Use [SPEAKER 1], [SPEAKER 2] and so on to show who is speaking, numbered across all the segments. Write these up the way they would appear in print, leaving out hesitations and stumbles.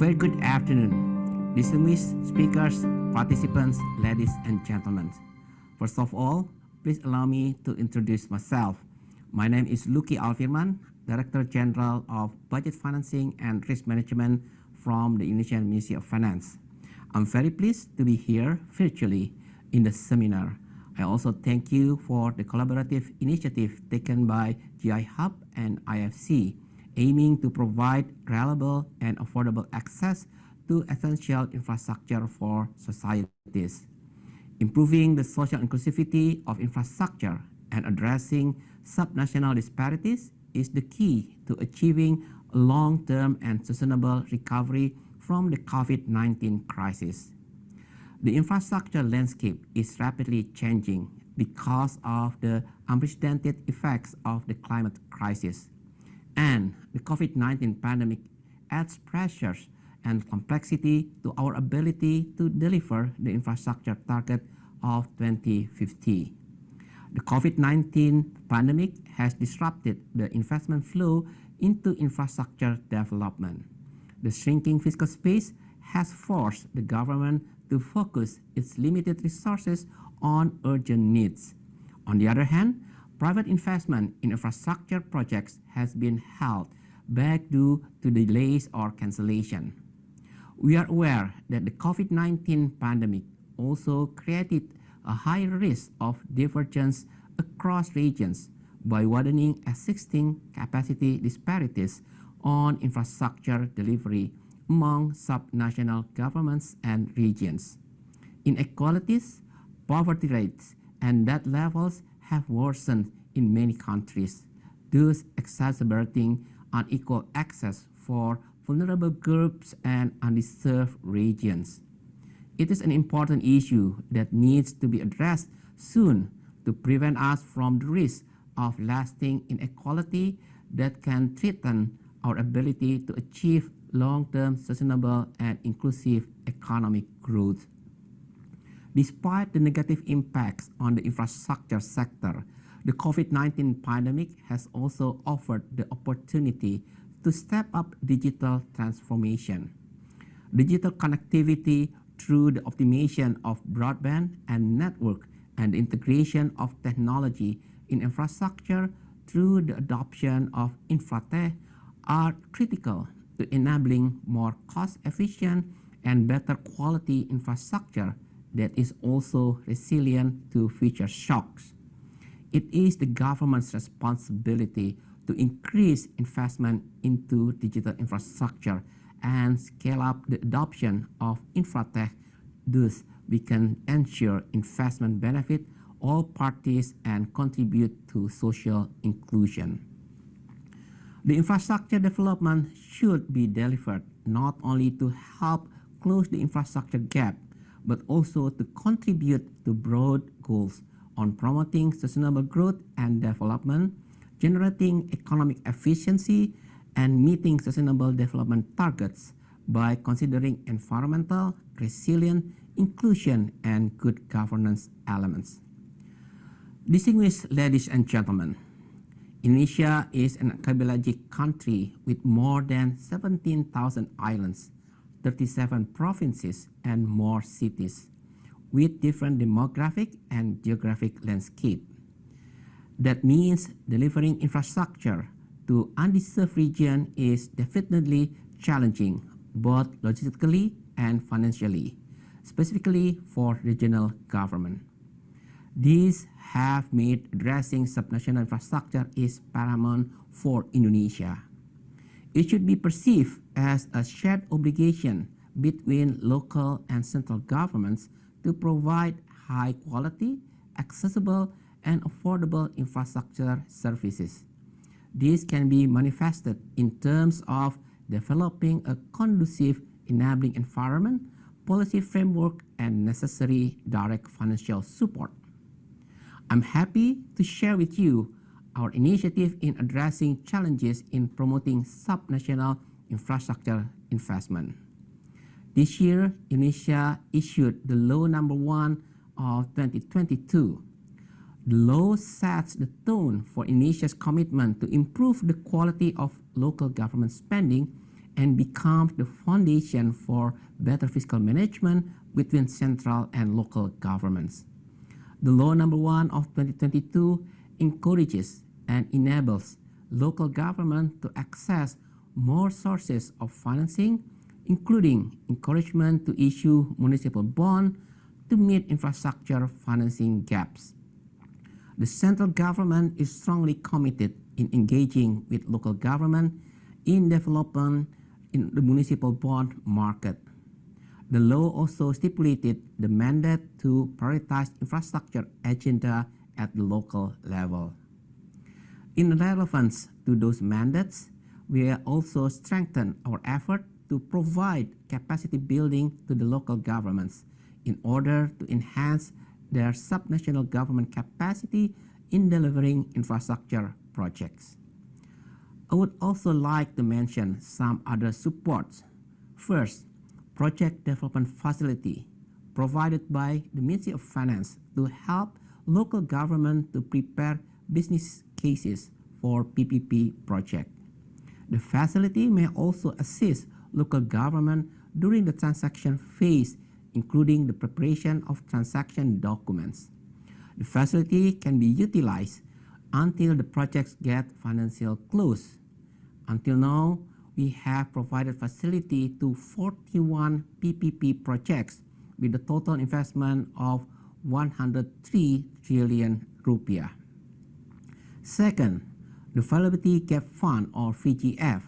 [SPEAKER 1] very good afternoon, distinguished speakers, participants, ladies and gentlemen. First of all, please allow me to introduce myself. My name is Luki Alfirman, Director General of Budget Financing and Risk Management from the Indonesian Ministry of Finance. I'm very pleased to be here virtually in the seminar. I also thank you for the collaborative initiative taken by GI Hub and IFC, aiming to provide reliable and affordable access to essential infrastructure for societies. Improving the social inclusivity of infrastructure and addressing subnational disparities is the key to achieving a long-term and sustainable recovery from the COVID-19 crisis. The infrastructure landscape is rapidly changing because of the unprecedented effects of the climate crisis. And the COVID-19 pandemic adds pressures and complexity to our ability to deliver the infrastructure target of 2050. The COVID-19 pandemic has disrupted the investment flow into infrastructure development. The shrinking fiscal space has forced the government to focus its limited resources on urgent needs. On the other hand, private investment in infrastructure projects has been held back due to delays or cancellation. We are aware that the COVID-19 pandemic also created a higher risk of divergence across regions by widening existing capacity disparities on infrastructure delivery among subnational governments and regions. Inequalities, poverty rates, and debt levels have worsened in many countries, thus exacerbating unequal access for vulnerable groups and underserved regions. It is an important issue that needs to be addressed soon to prevent us from the risk of lasting inequality that can threaten our ability to achieve long-term sustainable and inclusive economic growth. Despite the negative impacts on the infrastructure sector, the COVID-19 pandemic has also offered the opportunity to step up digital transformation. Digital connectivity through the optimization of broadband and network and the integration of technology in infrastructure through the adoption of infratech are critical to enabling more cost-efficient and better quality infrastructure that is also resilient to future shocks. It is the government's responsibility to increase investment into digital infrastructure and scale up the adoption of infratech. Thus, we can ensure investment benefit all parties and contribute to social inclusion. The infrastructure development should be delivered not only to help close the infrastructure gap, but also to contribute to broad goals on promoting sustainable growth and development, generating economic efficiency, and meeting sustainable development targets by considering environmental, resilient, inclusion, and good governance elements. Distinguished ladies and gentlemen, Indonesia is an archipelagic country with more than 17,000 islands, 37 provinces, and more cities, with different demographic and geographic landscape. That means delivering infrastructure to undeserved regions is definitely challenging, both logistically and financially, specifically for regional government. These have made addressing subnational infrastructure is paramount for Indonesia. It should be perceived as a shared obligation between local and central governments to provide high quality, accessible, and affordable infrastructure services. This can be manifested in terms of developing a conducive enabling environment, policy framework, and necessary direct financial support. I'm happy to share with you our initiative in addressing challenges in promoting subnational infrastructure investment. This year, Indonesia issued the Law No. 1 of 2022. The law sets the tone for Indonesia's commitment to improve the quality of local government spending and becomes the foundation for better fiscal management between central and local governments. The Law Number 1 of 2022 encourages and enables local government to access more sources of financing, including encouragement to issue municipal bonds to meet infrastructure financing gaps. The central government is strongly committed in engaging with local government in development in the municipal bond market. The law also stipulated the mandate to prioritize infrastructure agenda at the local level. In relevance to those mandates, we have also strengthened our effort to provide capacity building to the local governments in order to enhance their subnational government capacity in delivering infrastructure projects. I would also like to mention some other supports. First, project development facility provided by the Ministry of Finance to help local government to prepare business cases for PPP project. The facility may also assist local government during the transaction phase, including the preparation of transaction documents. The facility can be utilized until the projects get financial close. Until now, we have provided facility to 41 PPP projects with a total investment of 103 trillion rupiah. Second, the Viability Gap Fund or VGF.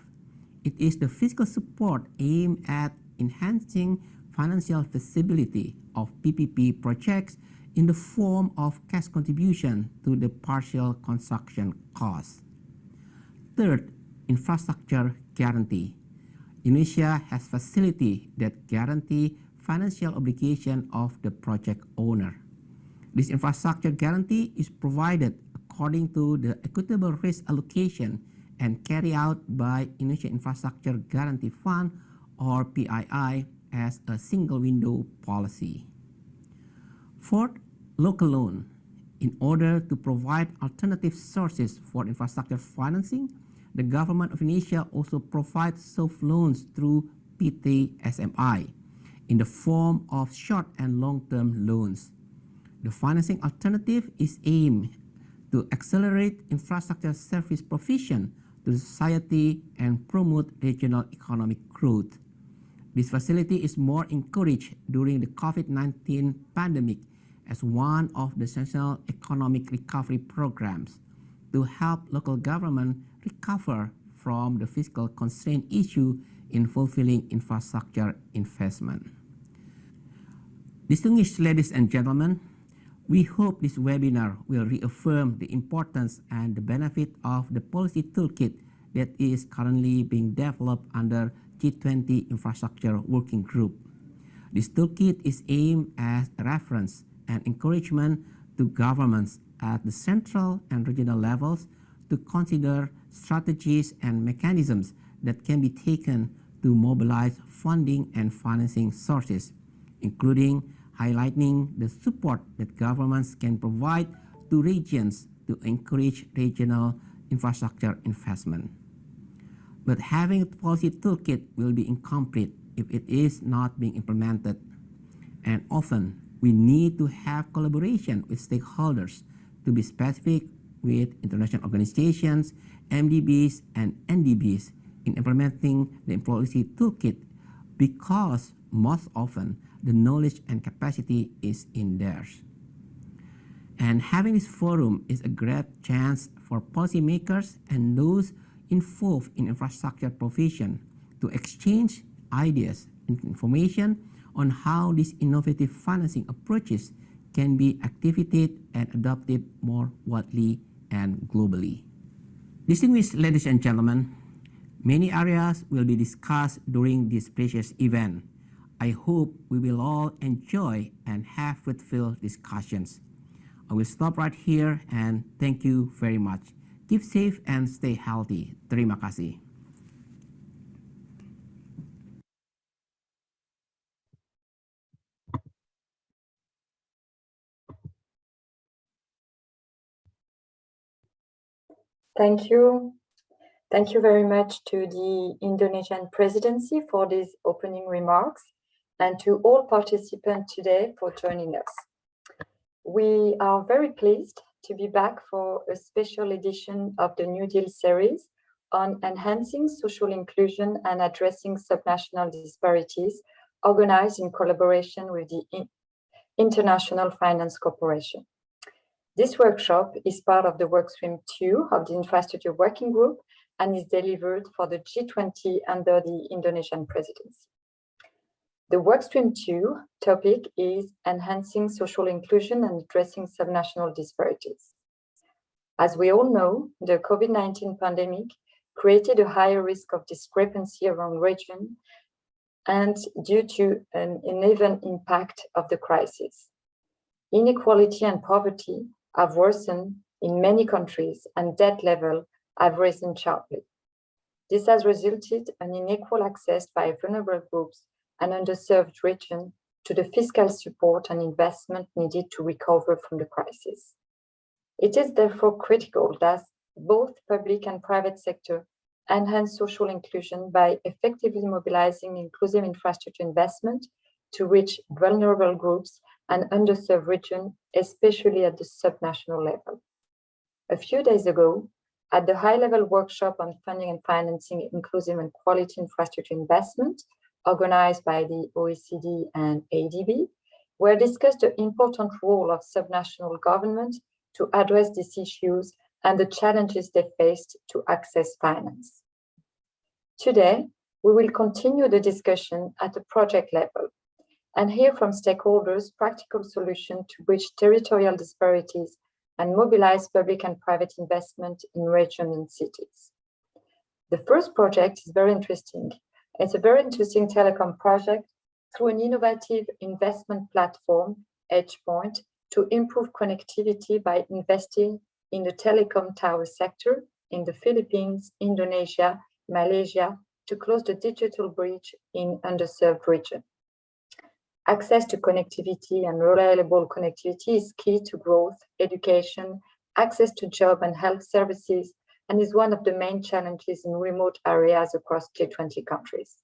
[SPEAKER 1] It is the fiscal support aimed at enhancing financial feasibility of PPP projects in the form of cash contribution to the partial construction costs. Third, infrastructure guarantee. Indonesia has facility that guarantee financial obligation of the project owner. This infrastructure guarantee is provided according to the equitable risk allocation and carried out by Indonesia Infrastructure Guarantee Fund or PII as a single window policy. Fourth, local loan. In order to provide alternative sources for infrastructure financing, the government of Indonesia also provides soft loans through PT SMI in the form of short and long-term loans. The financing alternative is aimed to accelerate infrastructure service provision to the society and promote regional economic growth. This facility is more encouraged during the COVID-19 pandemic as one of the national economic recovery programs to help local government recover from the fiscal constraint issue in fulfilling infrastructure investment. Distinguished ladies and gentlemen, we hope this webinar will reaffirm the importance and the benefit of the policy toolkit that is currently being developed under G20 Infrastructure Working Group. This toolkit is aimed as a reference and encouragement to governments at the central and regional levels to consider strategies and mechanisms that can be taken to mobilize funding and financing sources, including highlighting the support that governments can provide to regions to encourage regional infrastructure investment. But having a policy toolkit will be incomplete if it is not being implemented. And often, we need to have collaboration with stakeholders to be specific with international organizations, MDBs, and NDBs in implementing the policy toolkit because most often the knowledge and capacity is in theirs. And having this forum is a great chance for policymakers and those involved in infrastructure provision to exchange ideas and information on how these innovative financing approaches can be activated and adopted more widely and globally. Distinguished ladies and gentlemen, many areas will be discussed during this precious event. I hope we will all enjoy and have fruitful discussions. I will stop right here and thank you very much. Keep safe and stay healthy. Terima kasih.
[SPEAKER 2] Thank you. Thank you very much to the Indonesian presidency for these opening remarks and to all participants today for joining us. We are very pleased to be back for a special edition of the New Deal series on enhancing social inclusion and addressing subnational disparities, organized in collaboration with the International Finance Corporation. This workshop is part of the Workstream 2 of the Infrastructure Working Group and is delivered for the G20 under the Indonesian presidency. The Workstream 2 topic is enhancing social inclusion and addressing subnational disparities. As we all know, the COVID-19 pandemic created a higher risk of discrepancy around region and due to an uneven impact of the crisis. Inequality and poverty have worsened in many countries and debt level have risen sharply. This has resulted in unequal access by vulnerable groups and underserved regions to the fiscal support and investment needed to recover from the crisis. It is therefore critical that both public and private sector enhance social inclusion by effectively mobilizing inclusive infrastructure investment to reach vulnerable groups and underserved regions, especially at the subnational level. A few days ago, at the high-level workshop on funding and financing inclusive and quality infrastructure investment, organized by the OECD and ADB, were discussed the important role of subnational government to address these issues and the challenges they faced to access finance. Today, we will continue the discussion at the project level and hear from stakeholders practical solutions to bridge territorial disparities and mobilize public and private investment in regions and cities. The first project is very interesting. It's a very interesting telecom project through an innovative investment platform, EdgePoint, to improve connectivity by investing in the telecom tower sector in the Philippines, Indonesia, Malaysia, to close the digital bridge in underserved regions. Access to connectivity and reliable connectivity is key to growth, education, access to job and health services, and is one of the main challenges in remote areas across G20 countries.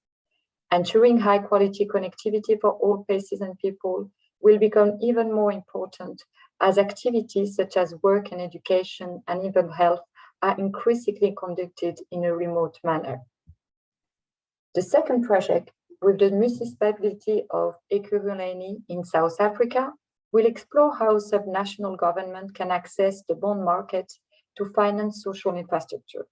[SPEAKER 2] Ensuring high-quality connectivity for all places and people will become even more important as activities such as work and education and even health are increasingly conducted in a remote manner. The second project, with the municipality of Ekurhuleni in South Africa, will explore how subnational government can access the bond market to finance social infrastructure.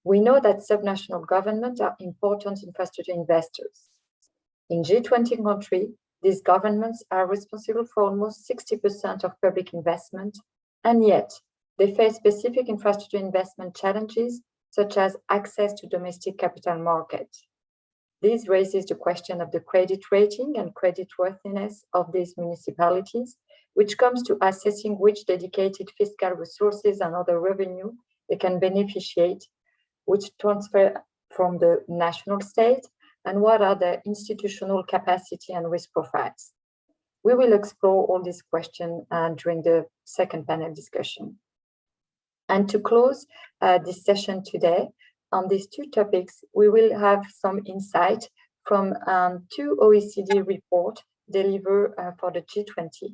[SPEAKER 2] We know that subnational governments are important infrastructure investors. In G20 countries, these governments are responsible for almost 60% of public investment, and yet they face specific infrastructure investment challenges, such as access to domestic capital markets. This raises the question of the credit rating and creditworthiness of these municipalities, which comes to assessing which dedicated fiscal resources and other revenue they can beneficiate, which transfer from the national state, and what are their institutional capacity and risk profiles. We will explore all these questions during the second panel discussion. And to close this session today, on these two topics, we will have some insight from two OECD reports delivered for the G20,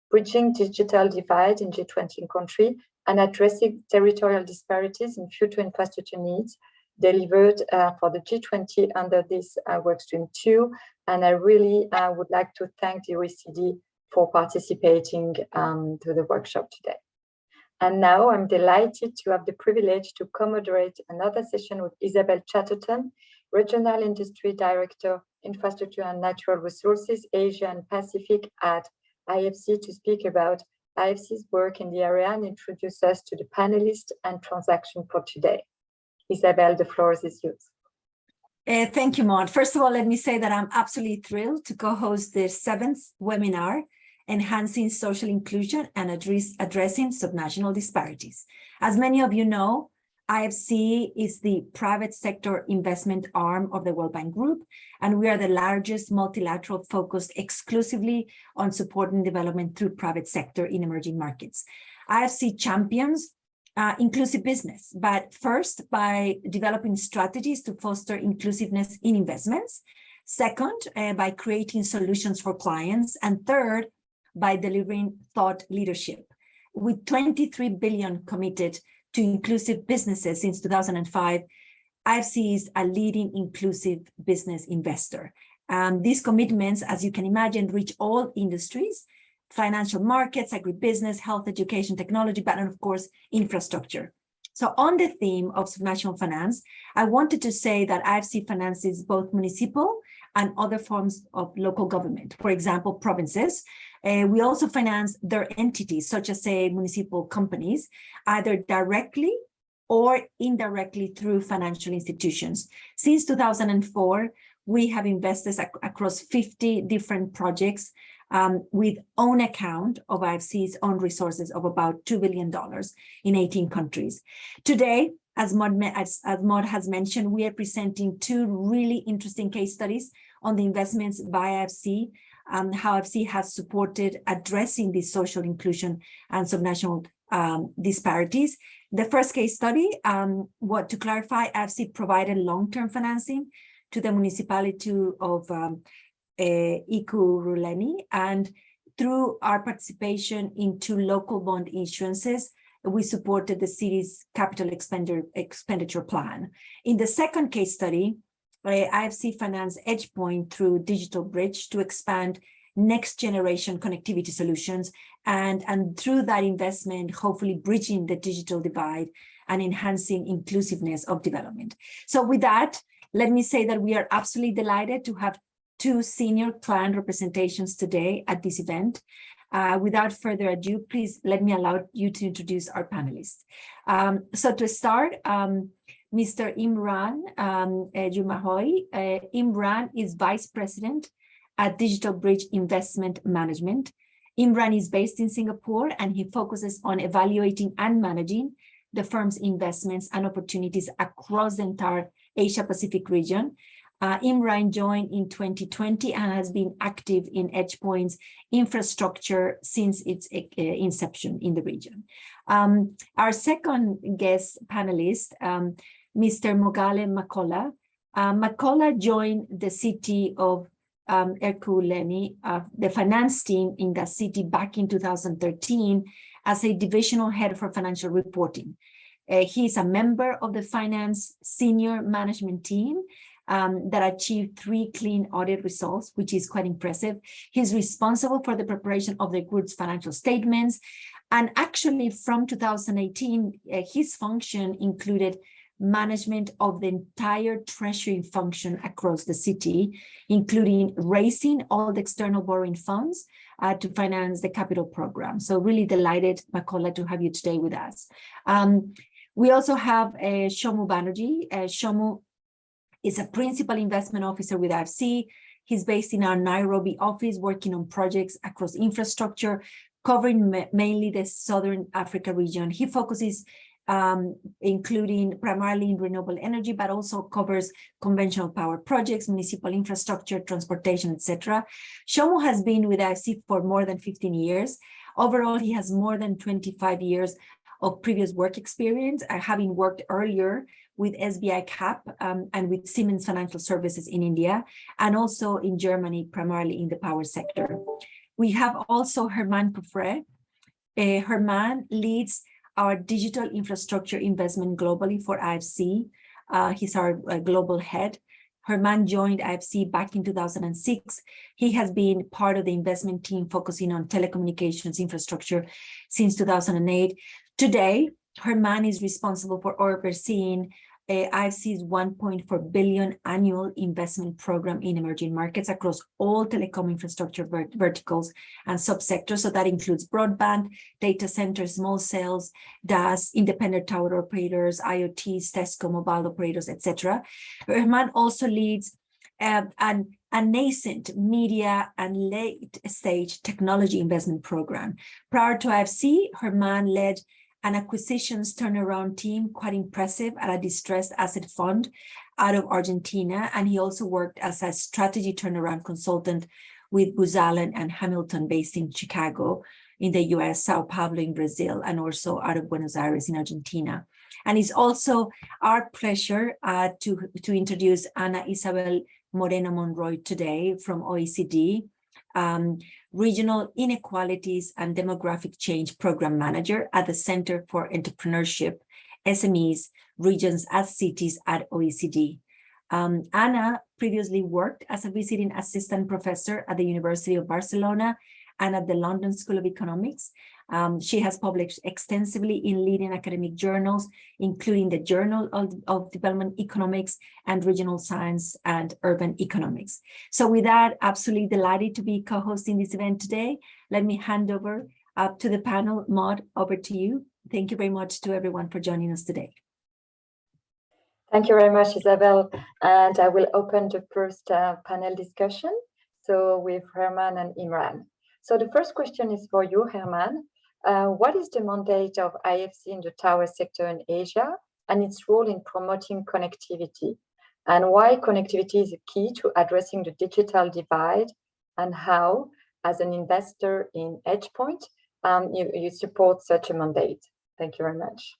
[SPEAKER 2] Bridging Digital Divide in G20 countries and Addressing Territorial Disparities in Future Infrastructure Needs, delivered for the G20 under this Workstream 2. And I really would like to thank the OECD for participating to the workshop today. And now I'm delighted to have the privilege to co-moderate another session with Isabel Chatterton, Regional Industry Director, Infrastructure and Natural Resources, Asia and Pacific at IFC, to speak about IFC's work in the area and introduce us to the panelists and transaction for today. Isabel, the floor is yours.
[SPEAKER 3] Thank you, Maud. First of all, let me say that I'm absolutely thrilled to co-host the 7th webinar, Enhancing Social Inclusion and Addressing Subnational Disparities. As many of you know, IFC is the private sector investment arm of the World Bank Group, and we are the largest multilateral focused exclusively on supporting development through private sector in emerging markets. IFC champions inclusive business, but first by developing strategies to foster inclusiveness in investments. Second, by creating solutions for clients. And third, by delivering thought leadership. With 23 billion committed to inclusive businesses since 2005, IFC is a leading inclusive business investor. These commitments, as you can imagine, reach all industries: financial markets, agribusiness, health, education, technology, but of course, infrastructure. So on the theme of subnational finance, I wanted to say that IFC finances both municipal and other forms of local government, for example, provinces. We also finance their entities, such as, say, municipal companies, either directly or indirectly through financial institutions. Since 2004, we have invested across 50 different projects with own account of IFC's own resources of about $2 billion in 18 countries. Today, as Maud has mentioned, we are presenting two really interesting case studies on the investments by IFC, how IFC has supported addressing the social inclusion and subnational disparities. The first case study, to clarify, IFC provided long-term financing to the municipality of Ikuruleni, and through our participation in two local bond issuances, we supported the city's capital expenditure plan. In the second case study, IFC financed EdgePoint through Digital Bridge to expand next generation connectivity solutions, and through that investment, hopefully bridging the digital divide and enhancing inclusiveness of development. So with that, let me say that we are absolutely delighted to have two senior client representations today at this event. Without further ado, please let me allow you to introduce our panelists. So to start, Mr. Imran Jumahoy. Imran is Vice President at Digital Bridge Investment Management. Imran is based in Singapore, and he focuses on evaluating and managing the firm's investments and opportunities across the entire Asia-Pacific region. Imran joined in 2020 and has been active in EdgePoint's infrastructure since its inception in the region. Our second guest panelist, Mr. Mogale Makola. Makola joined the city of Ekurhuleni, the finance team in that city back in 2013 as a divisional head for financial reporting. He is a member of the finance senior management team that achieved 3 clean audit results, which is quite impressive. He's responsible for the preparation of the group's financial statements. And actually from 2018, his function included management of the entire treasury function across the city, including raising all the external borrowing funds to finance the capital program. So really delighted, Makola, to have you today with us. We also have Shomu Banerjee. Shomu is a principal investment officer with IFC. He's based in our Nairobi office, working on projects across infrastructure, covering mainly the Southern Africa region. He focuses including primarily in renewable energy, but also covers conventional power projects, municipal infrastructure, transportation, etc. Shomu has been with IFC for more than 15 years. Overall, he has more than 25 years of previous work experience, having worked earlier with SBI Cap and with Siemens Financial Services in India, and also in Germany, primarily in the power sector. We have also Herman Poufret. Herman leads our digital infrastructure investment globally for IFC. He's our global head. Herman joined IFC back in 2006. He has been part of the investment team focusing on telecommunications infrastructure since 2008. Today, Herman is responsible for overseeing IFC's 1.4 billion annual investment program in emerging markets across all telecom infrastructure verticals and subsectors. So that includes broadband, data centers, small cells, DAS, independent tower operators, IoTs, Tesco, mobile operators, etc. Herman also leads a nascent media and late-stage technology investment program. Prior to IFC, Herman led an acquisitions turnaround team, quite impressive, at a distressed asset fund out of Argentina. And he also worked as a strategy turnaround consultant with Booz Allen and Hamilton based in Chicago. in the US, Sao Paulo in Brazil, and also out of Buenos Aires in Argentina. And it's also our pleasure to introduce Ana Isabel Moreno Monroy today from OECD, Regional Inequalities and Demographic Change Program Manager at the Center for Entrepreneurship, SMEs, Regions and Cities at OECD. Ana previously worked as a visiting assistant professor at the University of Barcelona and at the London School of Economics. She has published extensively in leading academic journals, including the Journal of Development Economics and Regional Science and Urban Economics. So with that, absolutely delighted to be co-hosting this event today. Let me hand over to the panel. Maud, over to you. Thank you very much to everyone for joining us today.
[SPEAKER 2] Thank you very much, Isabel. And I will open the first panel discussion. So with Herman and Imran. So the first question is for you, Herman. What is the mandate of IFC in the tower sector in Asia and its role in promoting connectivity? And why connectivity is a key to addressing the digital divide, and how, as an investor in EdgePoint, you support such a mandate? Thank you very much.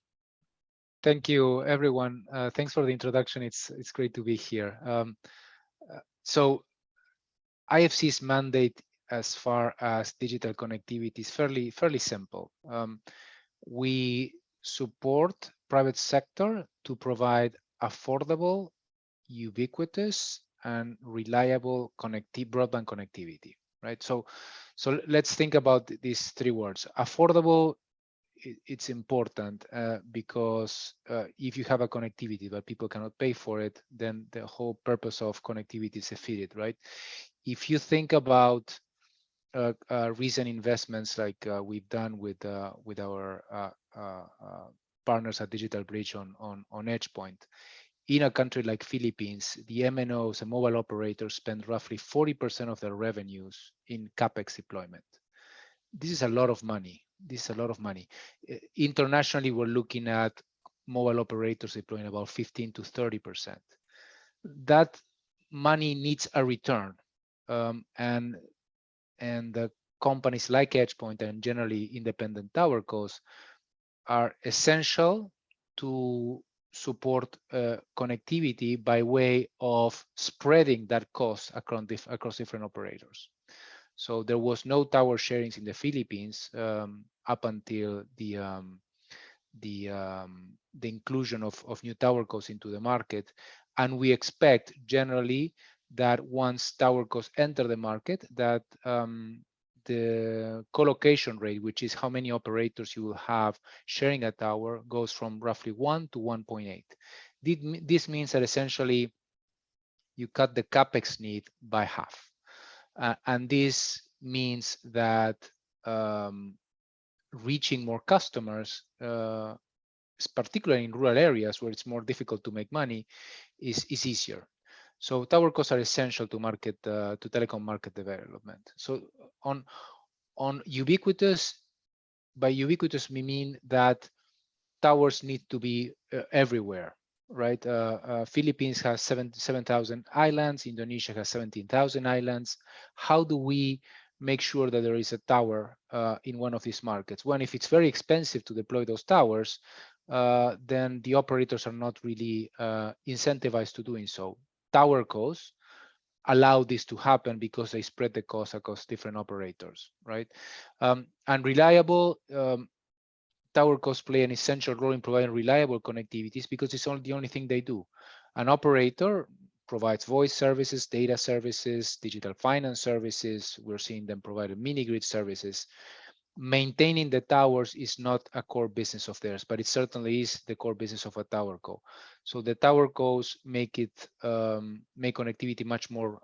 [SPEAKER 4] Thank you, everyone. Thanks for the introduction. It's great to be here. So IFC's mandate as far as digital connectivity is fairly simple. We support private sector to provide affordable, ubiquitous, and reliable broadband connectivity, right? So let's think about these three words. Affordable, it's important because if you have a connectivity but people cannot pay for it, then the whole purpose of connectivity is defeated, right? If you think about recent investments like we've done with our partners at Digital Bridge on EdgePoint, in a country like Philippines, the MNOs and mobile operators spend roughly 40% of their revenues in CapEx deployment. This is a lot of money. Internationally, we're looking at mobile operators deploying about 15 to 30%. That money needs a return, and the companies like EdgePoint and generally independent towercos are essential to support connectivity by way of spreading that cost across different operators. So there was no tower sharings in the Philippines up until the inclusion of new towercos into the market, and we expect generally that once towercos enter the market, that the co-location rate, which is how many operators you will have sharing a tower, goes from roughly 1 to 1.8. This means that essentially you cut the CapEx need by half. And this means that reaching more customers, particularly in rural areas where it's more difficult to make money, is easier. So towercos are essential to telecom market development. So on ubiquitous, by ubiquitous we mean that towers need to be everywhere, right? Philippines has 7,000 islands. Indonesia has 17,000 islands. How do we make sure that there is a tower in one of these markets? One, if it's very expensive to deploy those towers, then the operators are not really incentivized to doing so. Towercos allow this to happen because they spread the cost across different operators, right? And reliable, towercos play an essential role in providing reliable connectivities because it's the only thing they do. An operator provides voice services, data services, digital finance services. We're seeing them provide mini grid services. Maintaining the towers is not a core business of theirs, but it certainly is the core business of a towerco. So the towercos make connectivity much more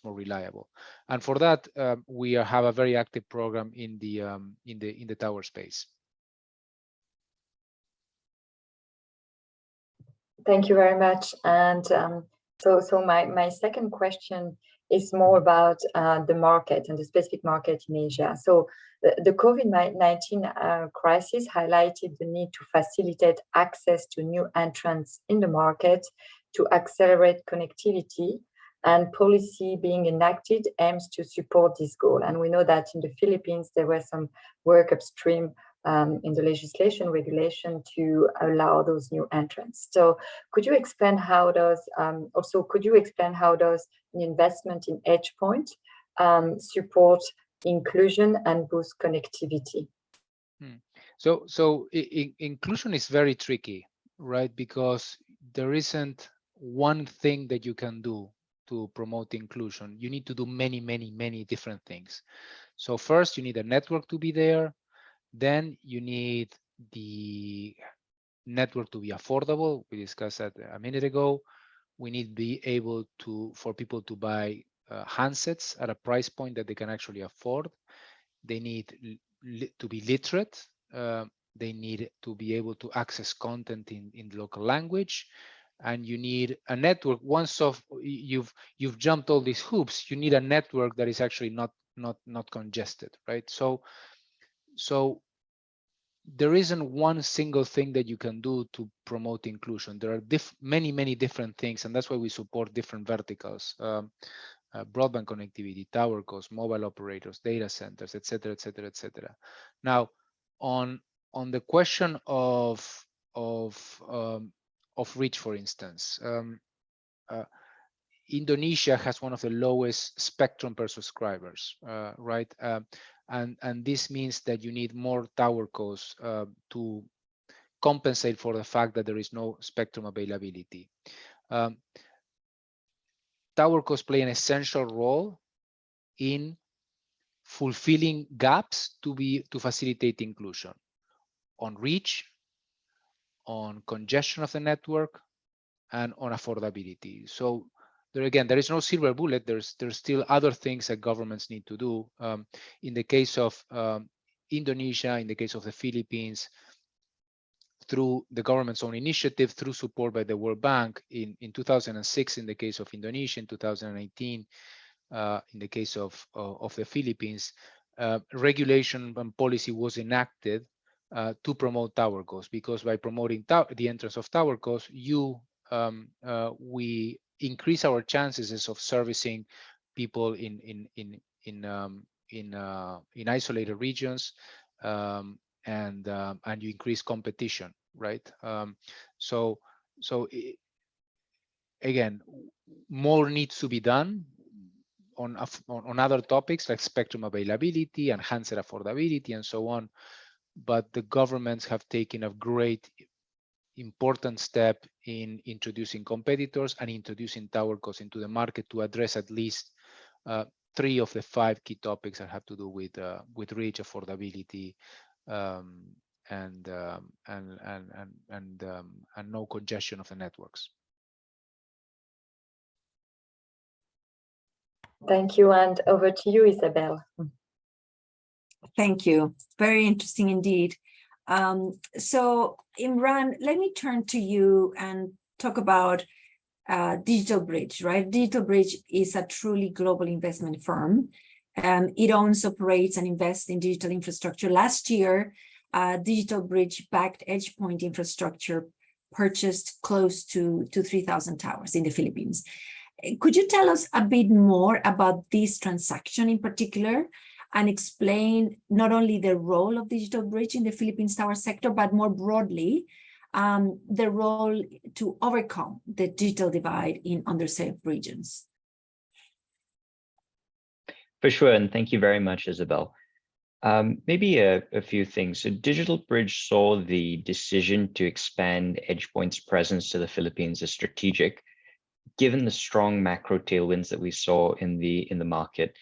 [SPEAKER 4] reliable. And for that, we have a very active program in the tower space.
[SPEAKER 2] Thank you very much. And so my second question is more about the market and the specific market in Asia. So the COVID-19 crisis highlighted the need to facilitate access to new entrants in the market to accelerate connectivity. and policy being enacted aims to support this goal. And we know that in the Philippines, there was some work upstream in the legislation regulation to allow those new entrants. So could you explain how does, an investment in EdgePoint support inclusion and boost connectivity?
[SPEAKER 4] So inclusion is very tricky, right? Because there isn't one thing that you can do to promote inclusion. You need to do many, many, many different things. So first, you need a network to be there. Then you need the network to be affordable. We discussed that a minute ago. We need to be able for people to buy handsets at a price point that they can actually afford. They need to be literate. They need to be able to access content in the local language. And you need a network. Once you've jumped all these hoops, you need a network that is actually not congested, right? So there isn't one single thing that you can do to promote inclusion. There are many different things, and that's why we support different verticals: broadband connectivity, tower costs, mobile operators, data centers, etc., etc., etc. Now, on the question of reach, for instance, Indonesia has one of the lowest spectrum per subscribers, right? And this means that you need more tower costs to compensate for the fact that there is no spectrum availability. Tower costs play an essential role in fulfilling gaps to facilitate inclusion on reach, on congestion of the network, and on affordability. So there is no silver bullet. There's still other things that governments need to do. In the case of Indonesia, in the case of the Philippines, through the government's own initiative, through support by the World Bank in 2006, in the case of Indonesia, in 2018, in the case of the Philippines, regulation and policy was enacted to promote tower costs, because by promoting the entrance of tower costs, we increase our chances of servicing people in isolated regions, and you increase competition, right? Again, more needs to be done on other topics like spectrum availability and handset affordability and so on. But the governments have taken a great important step in introducing competitors and introducing tower costs into the market to address at least 3 of the 5 key topics that have to do with reach, affordability, and no congestion of the networks.
[SPEAKER 2] Thank you, and over to you, Isabel.
[SPEAKER 3] Thank you. Very interesting indeed. So Imran, let me turn to you and talk about Digital Bridge, right? Digital Bridge is a truly global investment firm. It owns, operates, and invests in digital infrastructure. Last year, Digital Bridge-backed EdgePoint infrastructure purchased close to 3,000 towers in the Philippines. Could you tell us a bit more about this transaction in particular, and explain not only the role of Digital Bridge in the Philippines tower sector, but more broadly, the role to overcome the digital divide in underserved regions?
[SPEAKER 5] For sure, and thank you very much, Isabel. Maybe a few things. So Digital Bridge saw the decision to expand EdgePoint's presence to the Philippines as strategic, given the strong macro tailwinds that we saw in the market,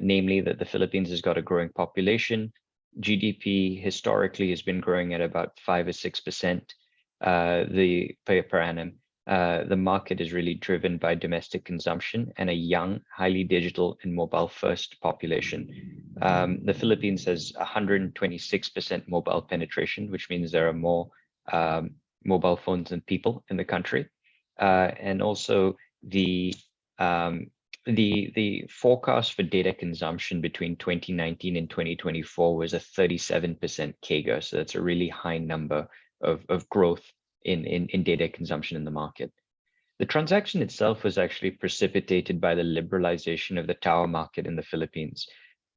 [SPEAKER 5] namely that the Philippines has got a growing population. GDP historically has been growing at about 5 or 6% per annum. The market is really driven by domestic consumption and a young, highly digital and mobile first population. The Philippines has 126% mobile penetration, which means there are more mobile phones than people in the country. And also the forecast for data consumption between 2019 and 2024 was a 37% CAGR. So that's a really high number of growth in data consumption in the market. The transaction itself was actually precipitated by the liberalization of the tower market in the Philippines,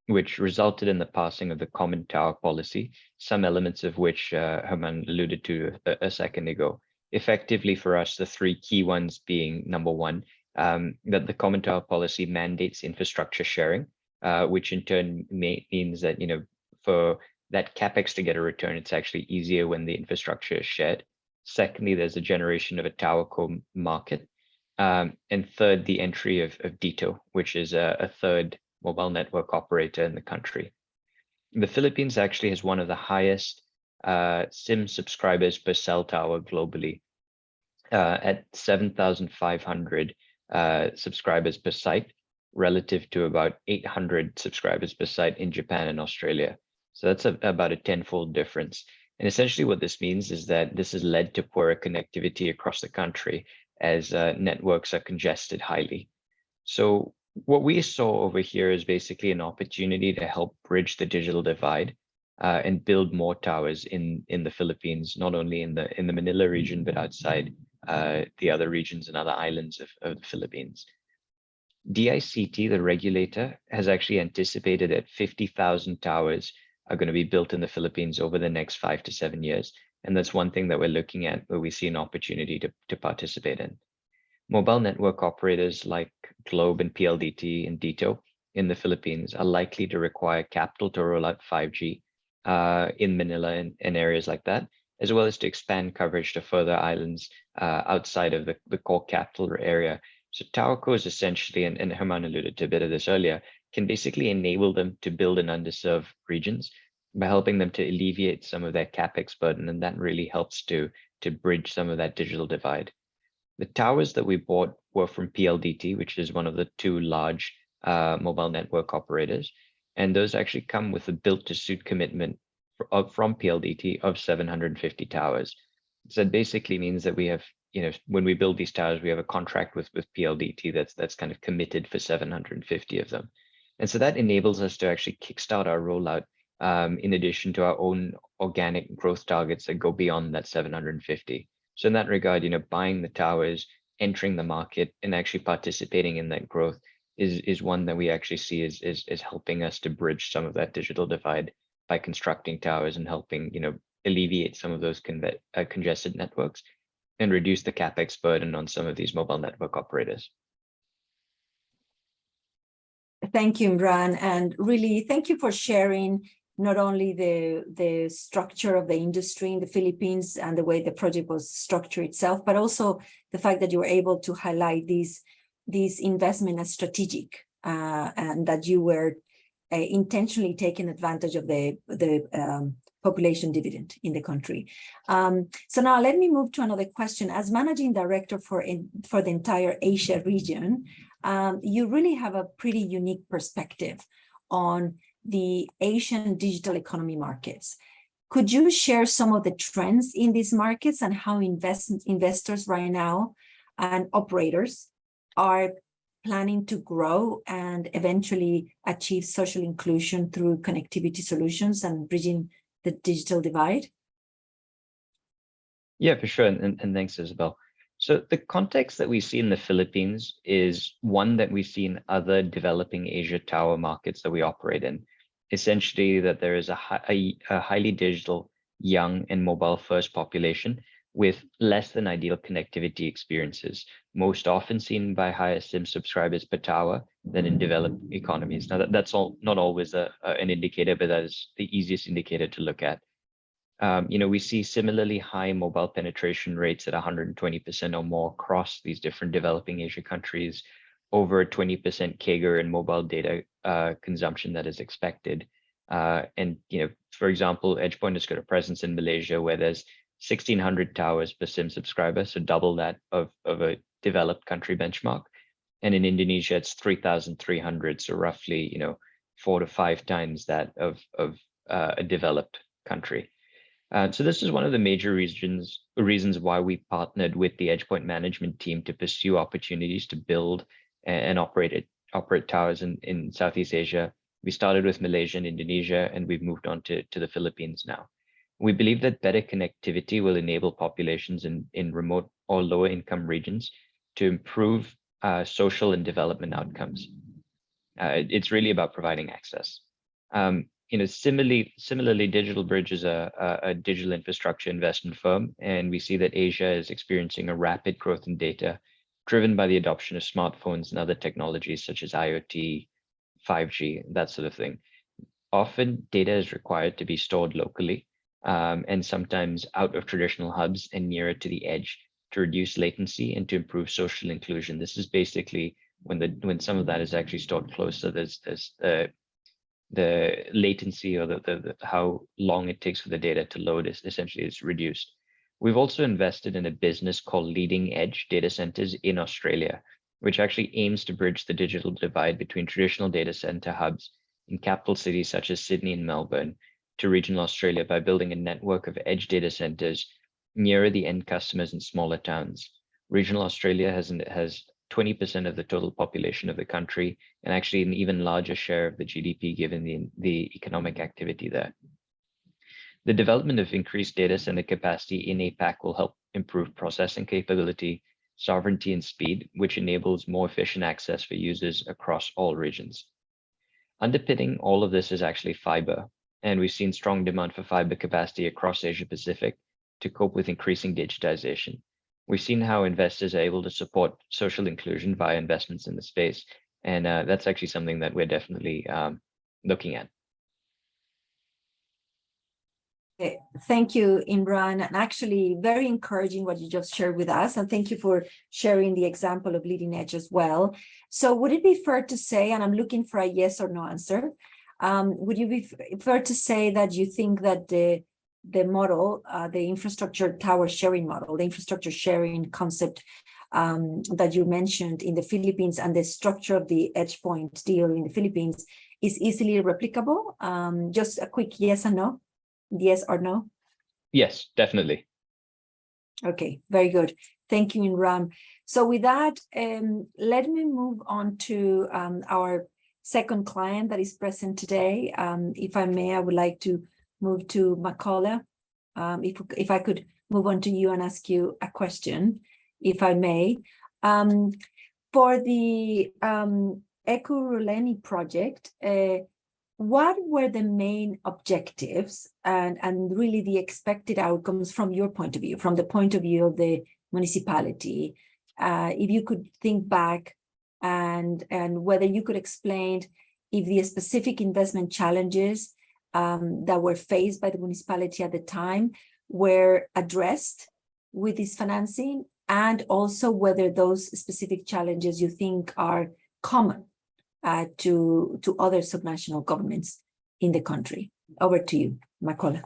[SPEAKER 5] which resulted in the passing of the Common Tower Policy, some elements of which Herman alluded to a second ago. Effectively for us, the three key ones being, number one, that the Common Tower Policy mandates infrastructure sharing, which in turn means that, for that CapEx to get a return, it's actually easier when the infrastructure is shared. Secondly, there's a generation of a towerco market. And third, the entry of DITO, which is a third mobile network operator in the country. The Philippines actually has one of the highest SIM subscribers per cell tower globally, at 7,500 subscribers per site, relative to about 800 subscribers per site in Japan and Australia. So that's about a tenfold difference. And essentially what this means is that this has led to poorer connectivity across the country as networks are congested highly. So what we saw over here is basically an opportunity to help bridge the digital divide and build more towers in the Philippines, not only in the Manila region, but outside the other regions and other islands of the Philippines. DICT, the regulator, has actually anticipated that 50,000 towers are going to be built in the Philippines over the next 5 to 7 years. And that's one thing that we're looking at where we see an opportunity to participate in. Mobile network operators like Globe and PLDT and DITO in the Philippines are likely to require capital to roll out 5G in Manila and areas like that, as well as to expand coverage to further islands outside of the core capital area. So towercos essentially, and Herman alluded to a bit of this earlier, can basically enable them to build in underserved regions by helping them to alleviate some of their CapEx burden, and that really helps to bridge some of that digital divide. The towers that we bought were from PLDT, which is one of the two large mobile network operators, and those actually come with a built-to-suit commitment from PLDT of 750 towers. So that basically means that we have, when we build these towers, we have a contract with PLDT that's kind of committed for 750 of them. And so that enables us to actually kickstart our rollout in addition to our own organic growth targets that go beyond that 750. So in that regard, buying the towers, entering the market, and actually participating in that growth is one that we actually see is helping us to bridge some of that digital divide by constructing towers and helping alleviate some of those congested networks and reduce the CapEx burden on some of these mobile network operators.
[SPEAKER 3] Thank you, Imran, and really thank you for sharing not only the structure of the industry in the Philippines and the way the project was structured itself, but also the fact that you were able to highlight these investment as strategic and that you were intentionally taking advantage of the population dividend in the country. So now let me move to another question. As managing director for the entire Asia region, you really have a pretty unique perspective on the Asian digital economy markets. Could you share some of the trends in these markets and how investors right now and operators are planning to grow and eventually achieve social inclusion through connectivity solutions and bridging the digital divide?
[SPEAKER 5] Yeah, for sure. And thanks, Isabel. So the context that we see in the Philippines is one that we see in other developing Asia tower markets that we operate in. Essentially, that there is a highly digital, young, and mobile-first population with less than ideal connectivity experiences, most often seen by higher SIM subscribers per tower than in developed economies. Now, that's not always an indicator, but that is the easiest indicator to look at. We see similarly high mobile penetration rates at 120% or more across these different developing Asia countries, over a 20% CAGR in mobile data consumption that is expected. And for example, EdgePoint has got a presence in Malaysia where there's 1,600 towers per SIM subscriber, so double that of a developed country benchmark. And in Indonesia, it's 3,300, so roughly 4 to 5 times that of a developed country. So this is one of the major reasons why we partnered with the EdgePoint management team to pursue opportunities to build and operate towers in Southeast Asia. We started with Malaysia and Indonesia, and we've moved on to the Philippines now. We believe that better connectivity will enable populations in remote or lower income regions to improve social and development outcomes. It's really about providing access. Similarly, DigitalBridge is a digital infrastructure investment firm, and we see that Asia is experiencing a rapid growth in data, driven by the adoption of smartphones and other technologies such as IoT, 5G, that sort of thing. Often, data is required to be stored locally, and sometimes out of traditional hubs and nearer to the edge to reduce latency and to improve social inclusion. This is basically when some of that is actually stored closer, there's the latency or the how long it takes for the data to load is reduced. We've also invested in a business called Leading Edge Data Centers in Australia, which actually aims to bridge the digital divide between traditional data center hubs in capital cities such as Sydney and Melbourne to regional Australia by building a network of edge data centers nearer the end customers in smaller towns. Regional Australia has 20% of the total population of the country, and actually an even larger share of the GDP given the economic activity there. The development of increased data center capacity in APAC will help improve processing capability, sovereignty, and speed, which enables more efficient access for users across all regions. Underpinning all of this is actually fiber, and we've seen strong demand for fiber capacity across Asia Pacific to cope with increasing digitization. We've seen how investors are able to support social inclusion via investments in the space, and that's actually something that we're definitely looking at.
[SPEAKER 3] Okay. Thank you, Imran, and actually very encouraging what you just shared with us, and thank you for sharing the example of Leading Edge as well. So would it be fair to say, and I'm looking for a yes or no answer, would you be fair to say that you think that the model, the infrastructure tower sharing model, the infrastructure sharing concept that you mentioned in the Philippines and the structure of the EdgePoint deal in the Philippines is easily replicable? Just a quick yes and no. Yes or no?
[SPEAKER 5] Yes, definitely.
[SPEAKER 3] Okay, very good. Thank you, Imran. So with that, let me move on to our second client that is present today. If I may, I would like to move to Macaulay. If I could move on to you and ask you a question, if I may. For the Ekurhuleni project, what were the main objectives and really the expected outcomes from your point of view, from the point of view of the municipality? If you could think back and whether you could explain if the specific investment challenges that were faced by the municipality at the time were addressed with this financing, and also whether those specific challenges you think are common to other subnational governments in the country. Over to you, Macaulay.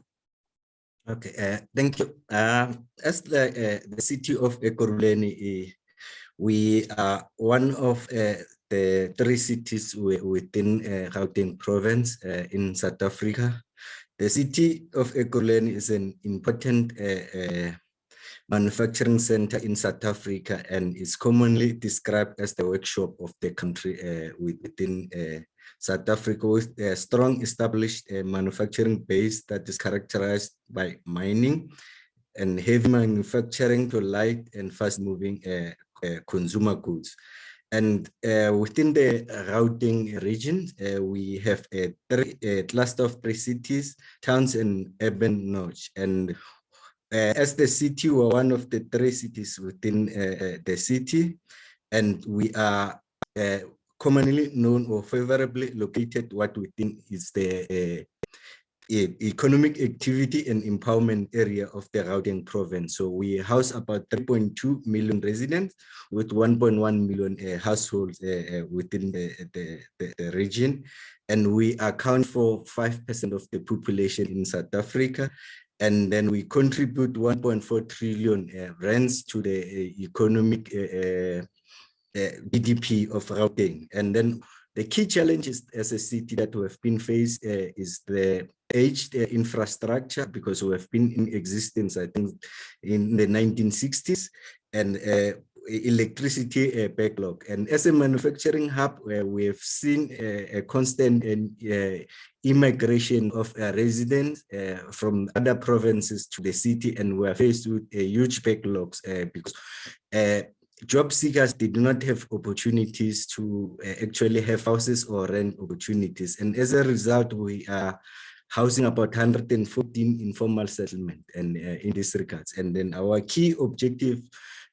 [SPEAKER 6] Okay, thank you. As the city of Ekurhuleni, we are one of the 3 cities within Gauteng province in South Africa. The city of Ekurhuleni is an important manufacturing center in South Africa and is commonly described as the workshop of the country within South Africa, with a strong established manufacturing base that is characterized by mining and heavy manufacturing to light and fast-moving consumer goods. And within the Gauteng region, we have a cluster of 3 cities, towns, and urban nodes. And as the city, we're one of the 3 cities within the city, and we are commonly known or favorably located what we think is the economic activity and empowerment area of the Gauteng province. So we house about 3.2 million residents with 1.1 million households within the region, and we account for 5% of the population in South Africa. And then we contribute 1.4 trillion rands to the economic GDP of Gauteng. And then the key challenges as a city that we have been faced is the aged infrastructure, because we have been in existence, I think, in the 1960s, and electricity backlog. And as a manufacturing hub, we have seen a constant immigration of residents from other provinces to the city, and we are faced with huge backlogs because job seekers did not have opportunities to actually have houses or rent opportunities. And as a result, we are housing about 114 informal settlement and in this regards. And then our key objective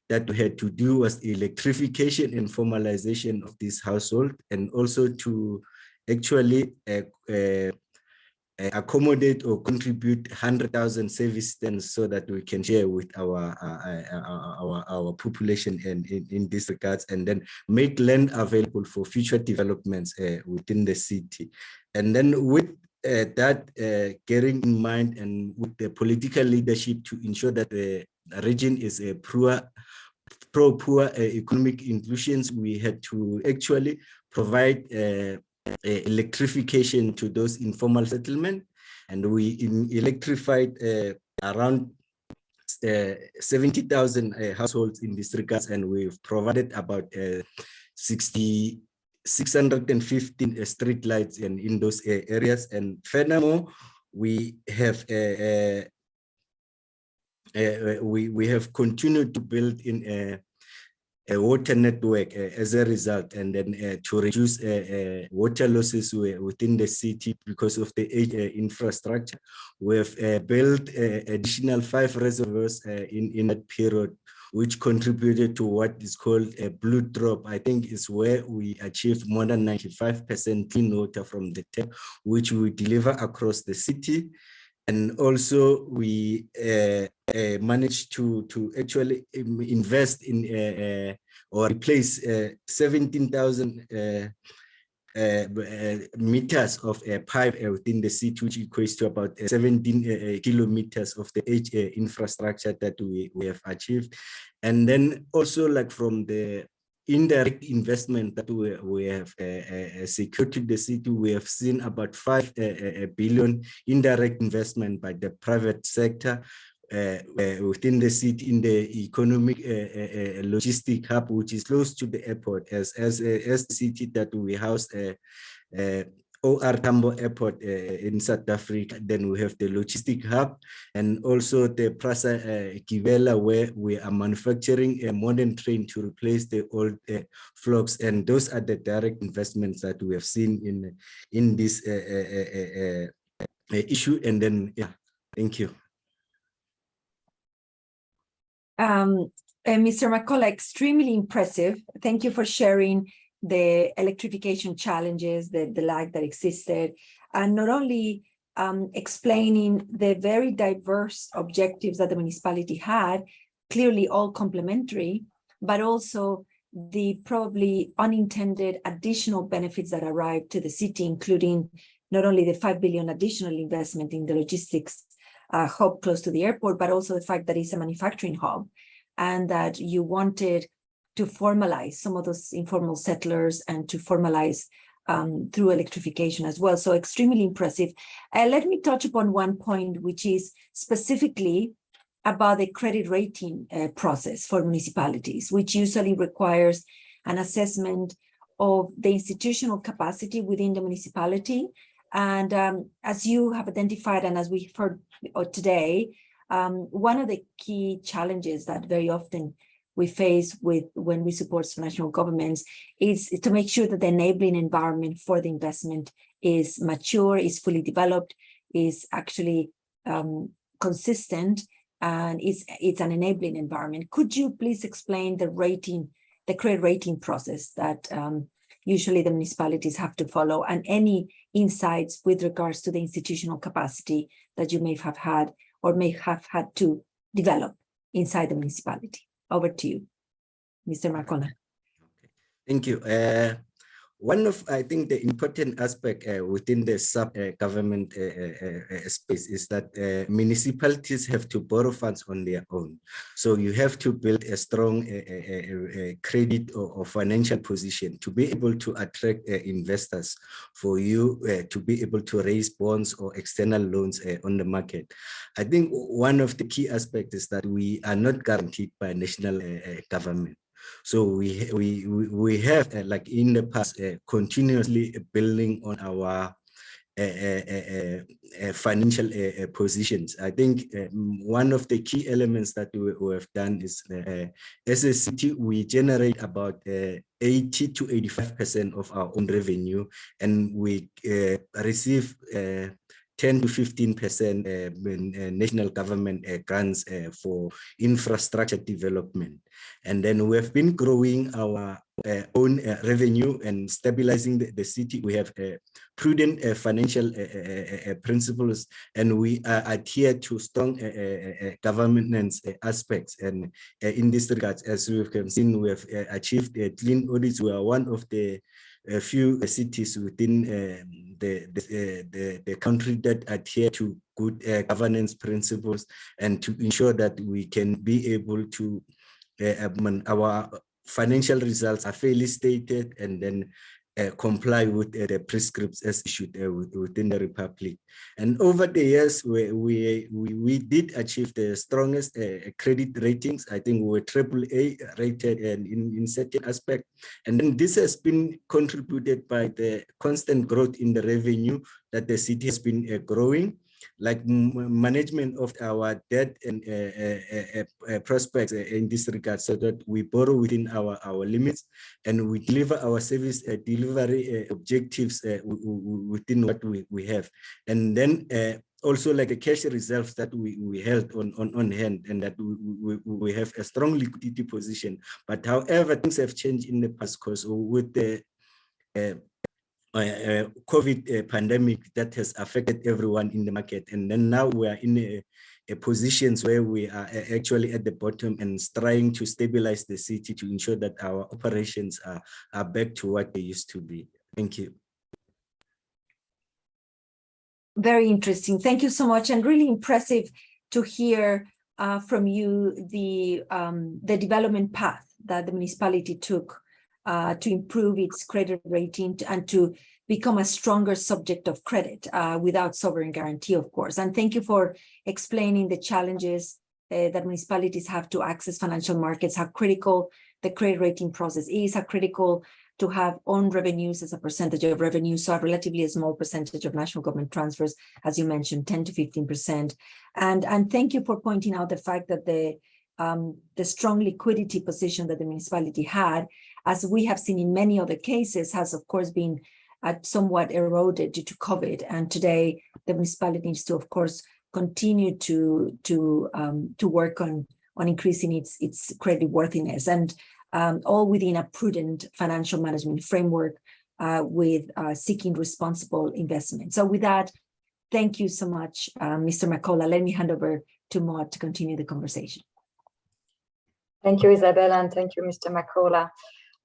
[SPEAKER 6] that we had to do was electrification and formalization of this household, and also to actually accommodate or contribute 100,000 service stands so that we can share with our population and in this regards, and then make land available for future developments within the city. And then with that bearing in mind, and with the political leadership to ensure that the region is a pro-poor economic inclusions, we had to actually provide electrification to those informal settlement, and we electrified around 70,000 households in this regards, and we've provided about 615 street lights in those areas. And furthermore, we have we have continued to build in a water network as a result, and then to reduce water losses within the city because of the infrastructure. We have built additional 5 reservoirs in that period, which contributed to what is called a blue drop. I think is where we achieved more than 95% clean water from the tap, which we deliver across the city. And also we managed to actually invest in or replace 17,000 meters of pipe within the city, which equates to about 17 kilometers of the infrastructure that we have achieved. And then also, like, from the indirect investment that we have secured to the city, we have seen about 5 billion indirect investment by the private sector within the city, in the economic logistic hub, which is close to the airport, as the city that we house OR Tambo Airport in South Africa. Then we have the logistic hub, and also the Prasa Kivela, where we are manufacturing a modern train to replace the old flocks. And those are the direct investments that we have seen in this issue. And then, yeah, thank you.
[SPEAKER 3] Mr. McCullough, extremely impressive. Thank you for sharing the electrification challenges, the lag that existed, and not only explaining the very diverse objectives that the municipality had, clearly all complementary, but also the probably unintended additional benefits that arrived to the city, including not only the 5 billion additional investment in the logistics hub close to the airport, but also the fact that it's a manufacturing hub, and that you wanted to formalize some of those informal settlers and to formalize through electrification as well. So extremely impressive. Let me touch upon one point, which is specifically about the credit rating process for municipalities, which usually requires an assessment of the institutional capacity within the municipality. And as you have identified, and as we've heard today, one of the key challenges that very often we face when we support national governments is to make sure that the enabling environment for the investment is mature, is fully developed, is actually consistent, and it's an enabling environment. Could you please explain the credit rating process that usually the municipalities have to follow, and any insights with regards to the institutional capacity that you may have had or may have had to develop inside the municipality? Over to you, Mr. McCullough.
[SPEAKER 6] Thank you. One of, I think, the important aspect within the sub-government space is that municipalities have to borrow funds on their own. So you have to build a strong credit or financial position to be able to attract investors, for you to be able to raise bonds or external loans on the market. I think one of the key aspects is that we are not guaranteed by national government. So we have, like in the past, continuously building on our financial positions. I think one of the key elements that we have done is as a city, we generate about 80 to 85% of our own revenue, and we receive 10 to 15% national government grants for infrastructure development. And then we have been growing our own revenue and stabilizing the city. We have prudent financial principles, and we adhere to strong governance aspects. And in this regard, as we have seen, we have achieved clean audits. We are one of the few cities within the country that adhere to good governance principles, and to ensure that we can be able to our financial results are fairly stated, and then comply with the prescripts as issued within the Republic. And over the years, we did achieve the strongest credit ratings. I think we were AAA rated and in certain aspect. And then this has been contributed by the constant growth in the revenue that the city has been growing, like management of our debt and prospects in this regard, so that we borrow within our limits, and we deliver our service delivery objectives within what we have. And then also like a cash reserves that we held on hand, and that we have a strong liquidity position. But however, things have changed in the past course with the COVID pandemic that has affected everyone in the market. And then now we are in a positions where we are actually at the bottom and trying to stabilize the city to ensure that our operations are back to what they used to be. Thank you.
[SPEAKER 3] Very interesting. Thank you so much, and really impressive to hear from you the development path that the municipality took to improve its credit rating and to become a stronger subject of credit without sovereign guarantee, of course. And thank you for explaining the challenges that municipalities have to access financial markets, how critical the credit rating process is, how critical to have own revenues as a percentage of revenue, so a relatively small percentage of national government transfers, as you mentioned, 10 to 15%. And thank you for pointing out the fact that the strong liquidity position that the municipality had, as we have seen in many other cases, has of course been somewhat eroded due to COVID. And today the municipality needs to, of course, continue to work on increasing its credit worthiness, and all within a prudent financial management framework with seeking responsible investment. So with that, thank you so much, Mr. Makola. Let me hand over to Maud to continue the conversation.
[SPEAKER 2] Thank you, Isabella, and thank you, Mr. Makola.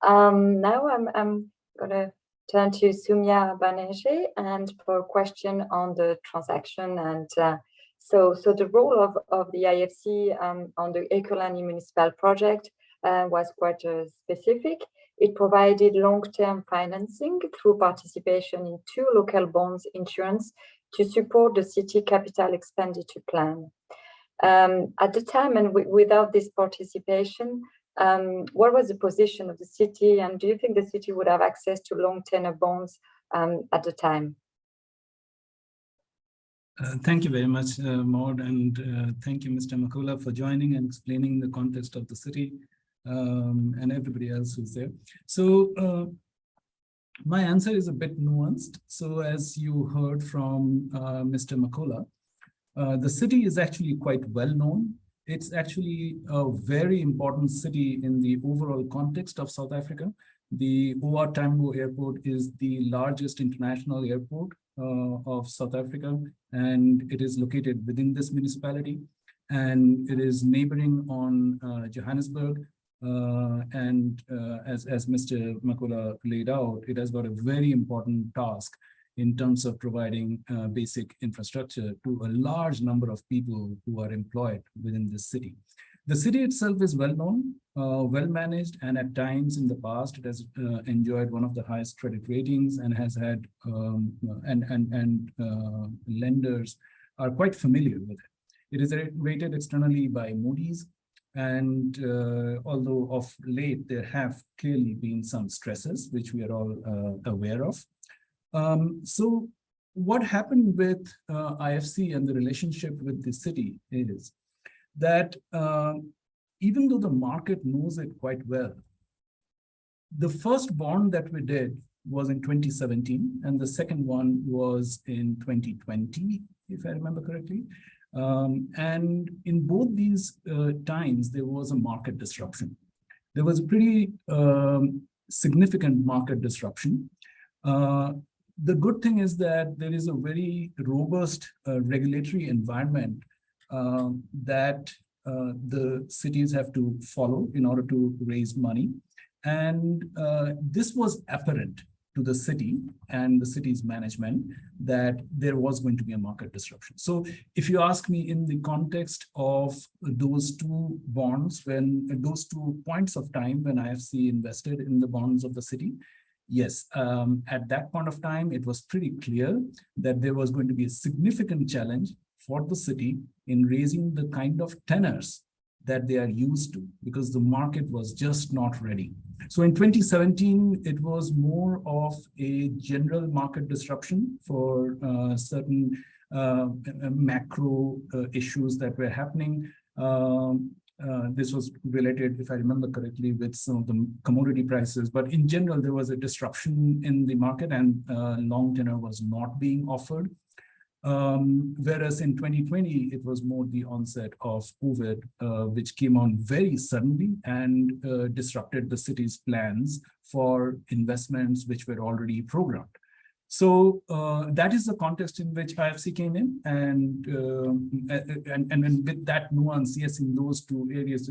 [SPEAKER 2] Now I'm going to turn to Soumya Banerjee and for a question on the transaction. And so the role of the IFC on the Ekurhuleni municipal project was quite specific. It provided long-term financing through participation in 2 local bonds insurance to support the city capital expenditure plan. At the time, and without this participation, what was the position of the city, and do you think the city would have access to long tenor bonds at the time?
[SPEAKER 7] Thank you very much, Maud, and thank you, Mr. Makola, for joining and explaining the context of the city and everybody else who's there. So my answer is a bit nuanced. So as you heard from Mr. Makola, the city is actually quite well known. It's actually a very important city in the overall context of South Africa. The OR Tambo Airport is the largest international airport of South Africa, and it is located within this municipality, and it is neighboring on Johannesburg. As Mr. Makola laid out, it has got a very important task in terms of providing basic infrastructure to a large number of people who are employed within this city. The city itself is well known, well managed, and at times in the past it has enjoyed one of the highest credit ratings and has had lenders are quite familiar with it. It is rated externally by Moody's, and although of late there have clearly been some stresses which we are all aware of. So what happened with IFC and the relationship with the city is that even though the market knows it quite well, the first bond that we did was in 2017, and the second one was in 2020, if I remember correctly. And in both these times, there was a market disruption. There was a pretty significant market disruption. The good thing is that there is a very robust regulatory environment that the cities have to follow in order to raise money. And this was apparent to the city and the city's management that there was going to be a market disruption. So if you ask me in the context of those two bonds, when those 2 points of time when IFC invested in the bonds of the city, yes, at that point of time, it was pretty clear that there was going to be a significant challenge for the city in raising the kind of tenors that they are used to, because the market was just not ready. So in 2017, it was more of a general market disruption for certain macro issues that were happening. This was related, if I remember correctly, with some of the commodity prices. But in general, there was a disruption in the market and long tenor was not being offered. Whereas in 2020, it was more the onset of COVID, which came on very suddenly and disrupted the city's plans for investments which were already programmed. So that is the context in which IFC came in, and with that nuance, yes, in those two areas,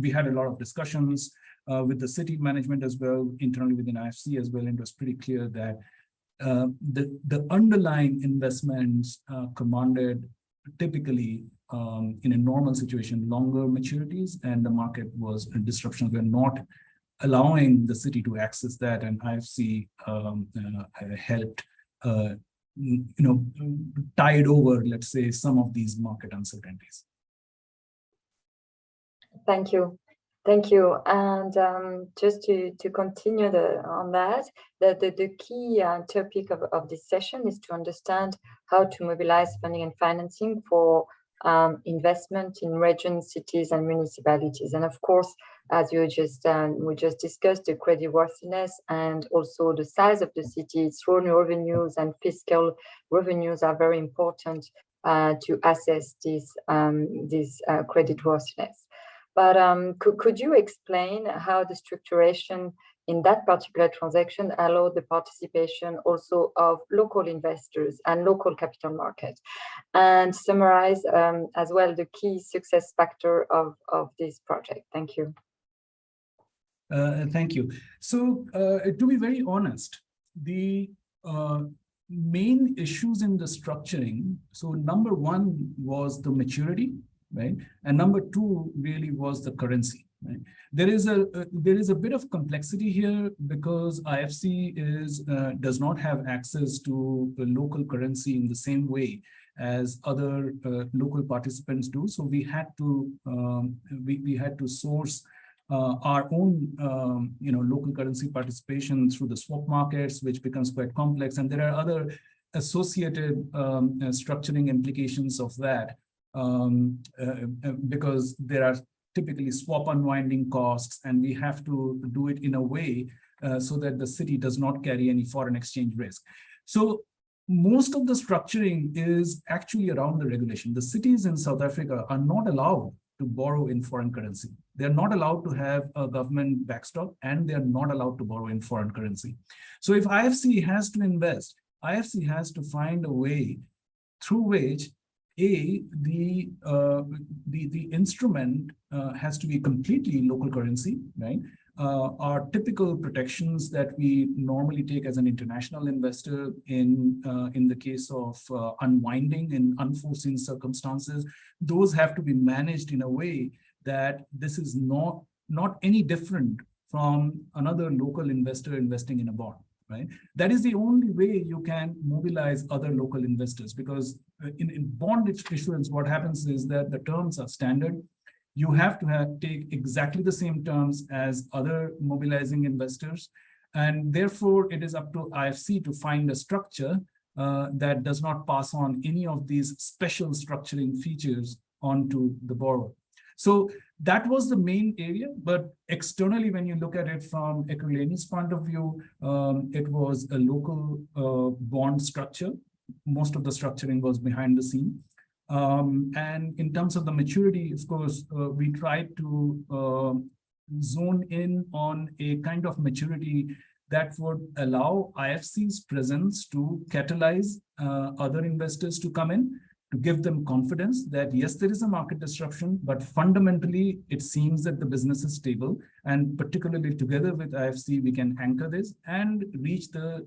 [SPEAKER 7] we had a lot of discussions with the city management as well, internally within IFC as well, and it was pretty clear that the underlying investments commanded typically in a normal situation longer maturities, and the market was disruptions were not allowing the city to access that, and IFC helped tide over, let's say, some of these market uncertainties.
[SPEAKER 2] Thank you. Thank you. And just to continue on that, the key topic of this session is to understand how to mobilize funding and financing for investment in regions, cities, and municipalities. And of course, as we just discussed, the creditworthiness and also the size of the city, its own revenues and fiscal revenues are very important to assess this creditworthiness. But could you explain how the structuration in that particular transaction allowed the participation also of local investors and local capital markets, and summarize as well the key success factor of this project? Thank you.
[SPEAKER 7] Thank you. So to be very honest, the main issues in the structuring, so number one was the maturity, right? And number two really was the currency, right? There is a bit of complexity here because IFC does not have access to the local currency in the same way as other local participants do. So we had to source our own local currency participation through the swap markets, which becomes quite complex. And there are other associated structuring implications of that, because there are typically swap unwinding costs, and we have to do it in a way so that the city does not carry any foreign exchange risk. So most of the structuring is actually around the regulation. The cities in South Africa are not allowed to borrow in foreign currency. They're not allowed to have a government backstop, and they're not allowed to borrow in foreign currency. So if IFC has to invest, IFC has to find a way through which the instrument has to be completely local currency, right? Our typical protections that we normally take as an international investor in the case of unwinding in unforeseen circumstances, those have to be managed in a way that this is not any different from another local investor investing in a bond, right? That is the only way you can mobilize other local investors, because in bond issuance, what happens is that the terms are standard. You have to take exactly the same terms as other mobilizing investors. And therefore, it is up to IFC to find a structure that does not pass on any of these special structuring features onto the borrower. So that was the main area, but externally, when you look at it from Equilani's point of view, it was a local bond structure. Most of the structuring was behind the scene. And in terms of the maturity, of course, we tried to zone in on a kind of maturity that would allow IFC's presence to catalyze other investors to come in, to give them confidence that yes, there is a market disruption, but fundamentally it seems that the business is stable, and particularly together with IFC, we can anchor this and reach the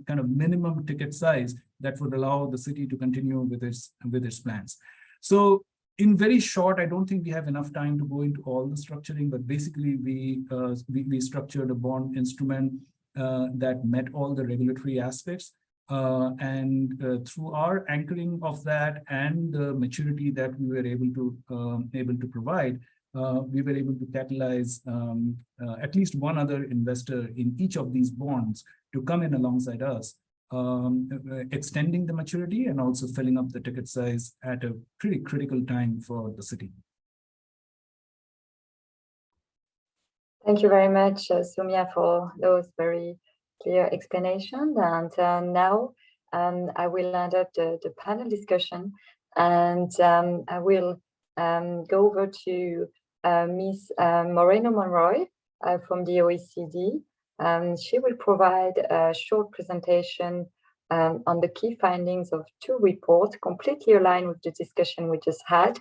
[SPEAKER 7] kind of minimum ticket size that would allow the city to continue with its plans. So in very short, I don't think we have enough time to go into all the structuring, but basically we structured a bond instrument that met all the regulatory aspects. And through our anchoring of that and the maturity that we were able to provide, we were able to catalyze at least one other investor in each of these bonds to come in alongside us, extending the maturity and also filling up the ticket size at a pretty critical time for the city.
[SPEAKER 2] Thank you very much, Soumya, for those very clear explanations. And now I will end up the panel discussion, and I will go over to Ms. Moreno Monroy from the OECD. She will provide a short presentation on the key findings of two reports, completely aligned with the discussion we just had.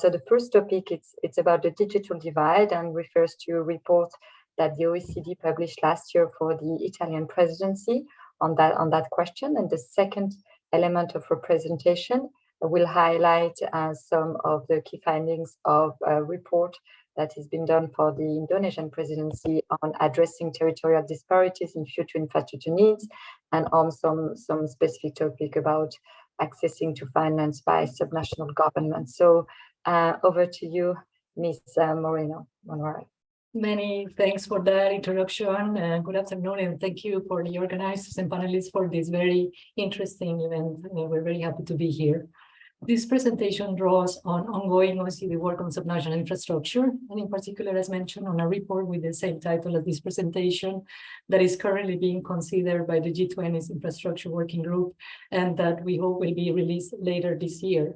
[SPEAKER 2] So the first topic, it's about the digital divide and refers to a report that the OECD published last year for the Italian presidency on that question. And the second element of her presentation will highlight some of the key findings of a report that has been done for the Indonesian presidency on addressing territorial disparities in future infrastructure needs, and on some specific topic about accessing to finance by subnational governments. So over to you, Ms. Moreno Monroy.
[SPEAKER 8] Many thanks for that introduction. Good afternoon, and thank you for the organizers and panelists for this very interesting event. We're very happy to be here. This presentation draws on ongoing OECD work on subnational infrastructure, and in particular, as mentioned, on a report with the same title as this presentation that is currently being considered by the G20's Infrastructure Working Group, and that we hope will be released later this year.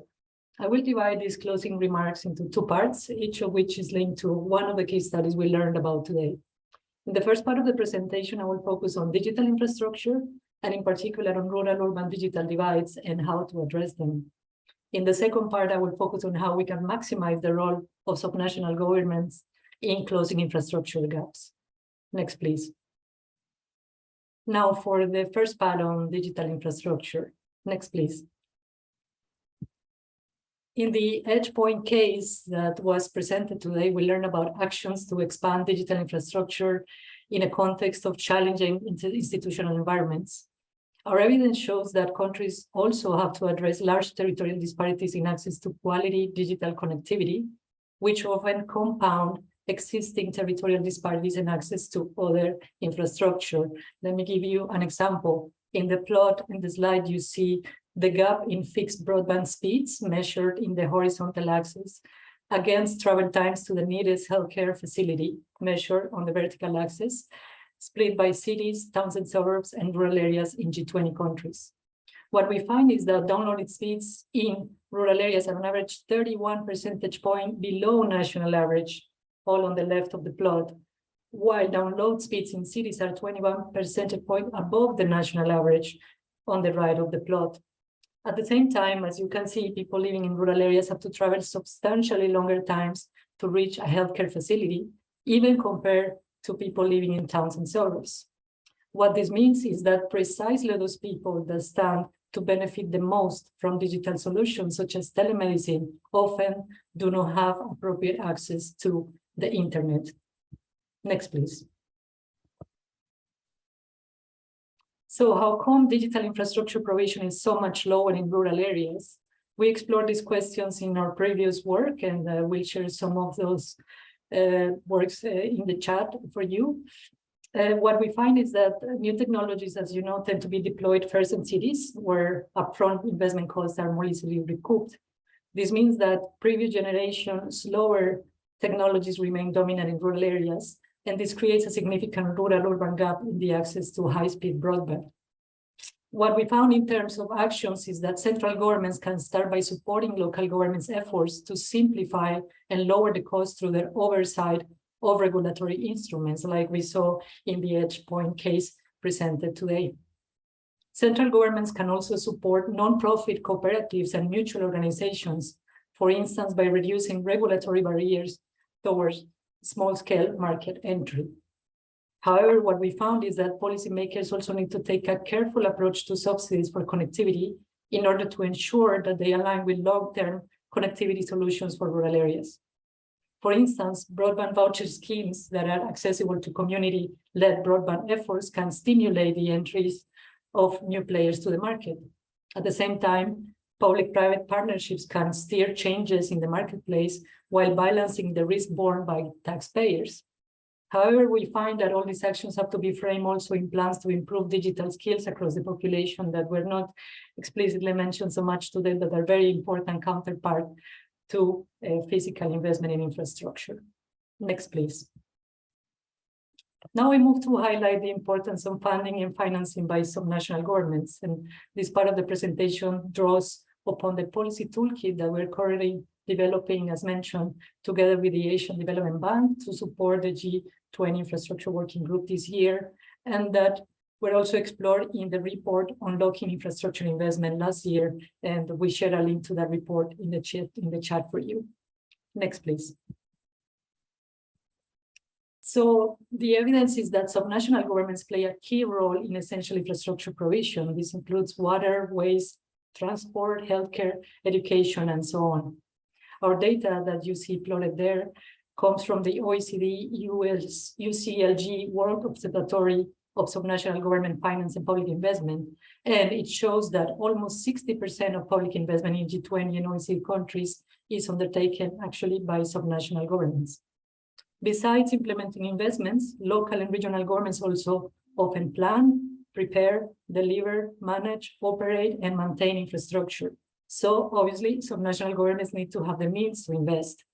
[SPEAKER 8] I will divide these closing remarks into two parts, each of which is linked to one of the case studies we learned about today. In the first part of the presentation, I will focus on digital infrastructure, and in particular on rural-urban digital divides and how to address them. In the second part, I will focus on how we can maximize the role of subnational governments in closing infrastructure gaps. Next, please. Now for the first part on digital infrastructure. Next, please. In the EdgePoint case that was presented today, we learned about actions to expand digital infrastructure in a context of challenging institutional environments. Our evidence shows that countries also have to address large territorial disparities in access to quality digital connectivity, which often compound existing territorial disparities in access to other infrastructure. Let me give you an example. In the plot in the slide, you see the gap in fixed broadband speeds measured in the horizontal axis against travel times to the nearest healthcare facility measured on the vertical axis, split by cities, towns and suburbs, and rural areas in G20 countries. What we find is that downloaded speeds in rural areas are on average 31 percentage points below national average, all on the left of the plot, while download speeds in cities are 21 percentage points above the national average on the right of the plot. At the same time, as you can see, people living in rural areas have to travel substantially longer times to reach a healthcare facility, even compared to people living in towns and suburbs. What this means is that precisely those people that stand to benefit the most from digital solutions, such as telemedicine, often do not have appropriate access to the internet. Next, please. So how come digital infrastructure provision is so much lower in rural areas? We explored these questions in our previous work, and we'll share some of those works in the chat for you. What we find is that new technologies, as you know, tend to be deployed first in cities where upfront investment costs are more easily recouped. This means that previous generation slower technologies remain dominant in rural areas, and this creates a significant rural-urban gap in the access to high-speed broadband. What we found in terms of actions is that central governments can start by supporting local governments' efforts to simplify and lower the cost through their oversight of regulatory instruments, like we saw in the EdgePoint case presented today. Central governments can also support non-profit cooperatives and mutual organizations, for instance, by reducing regulatory barriers towards small-scale market entry. However, what we found is that policymakers also need to take a careful approach to subsidies for connectivity in order to ensure that they align with long-term connectivity solutions for rural areas. For instance, broadband voucher schemes that are accessible to community-led broadband efforts can stimulate the entries of new players to the market. At the same time, public-private partnerships can steer changes in the marketplace while balancing the risk borne by taxpayers. However, we find that all these actions have to be framed also in plans to improve digital skills across the population that were not explicitly mentioned so much today, but are very important counterpart to physical investment in infrastructure. Next, please. Now we move to highlight the importance of funding and financing by subnational governments. And this part of the presentation draws upon the policy toolkit that we're currently developing, as mentioned, together with the Asian Development Bank to support the G20 Infrastructure Working Group this year, and that were also explored in the report Unlocking Infrastructure Investment last year, and we share a link to that report in the chat for you. Next, please. So the evidence is that subnational governments play a key role in essential infrastructure provision. This includes water, waste, transport, healthcare, education, and so on. Our data that you see plotted there comes from the OECD UCLG World Observatory of Subnational Government Finance and Public Investment, and it shows that almost 60% of public investment in G20 and OECD countries is undertaken actually by subnational governments. Besides implementing investments, local and regional governments also often plan, prepare, deliver, manage, operate, and maintain infrastructure. So obviously, subnational governments need to have the means to invest.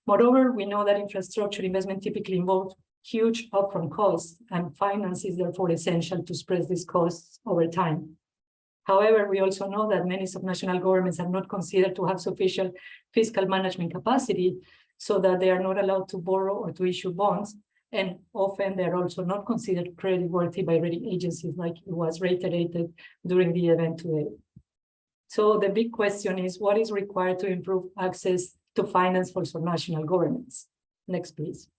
[SPEAKER 8] Moreover, we know that infrastructure investment typically involves huge upfront costs, and finance is therefore essential to spread these costs over time. However, we also know that many subnational governments are not considered to have sufficient fiscal management capacity, so that they are not allowed to borrow or to issue bonds, and often they're also not considered creditworthy by rating agencies, like it was reiterated during the event today. So the big question is, what is required to improve access to finance for subnational governments? Next, please.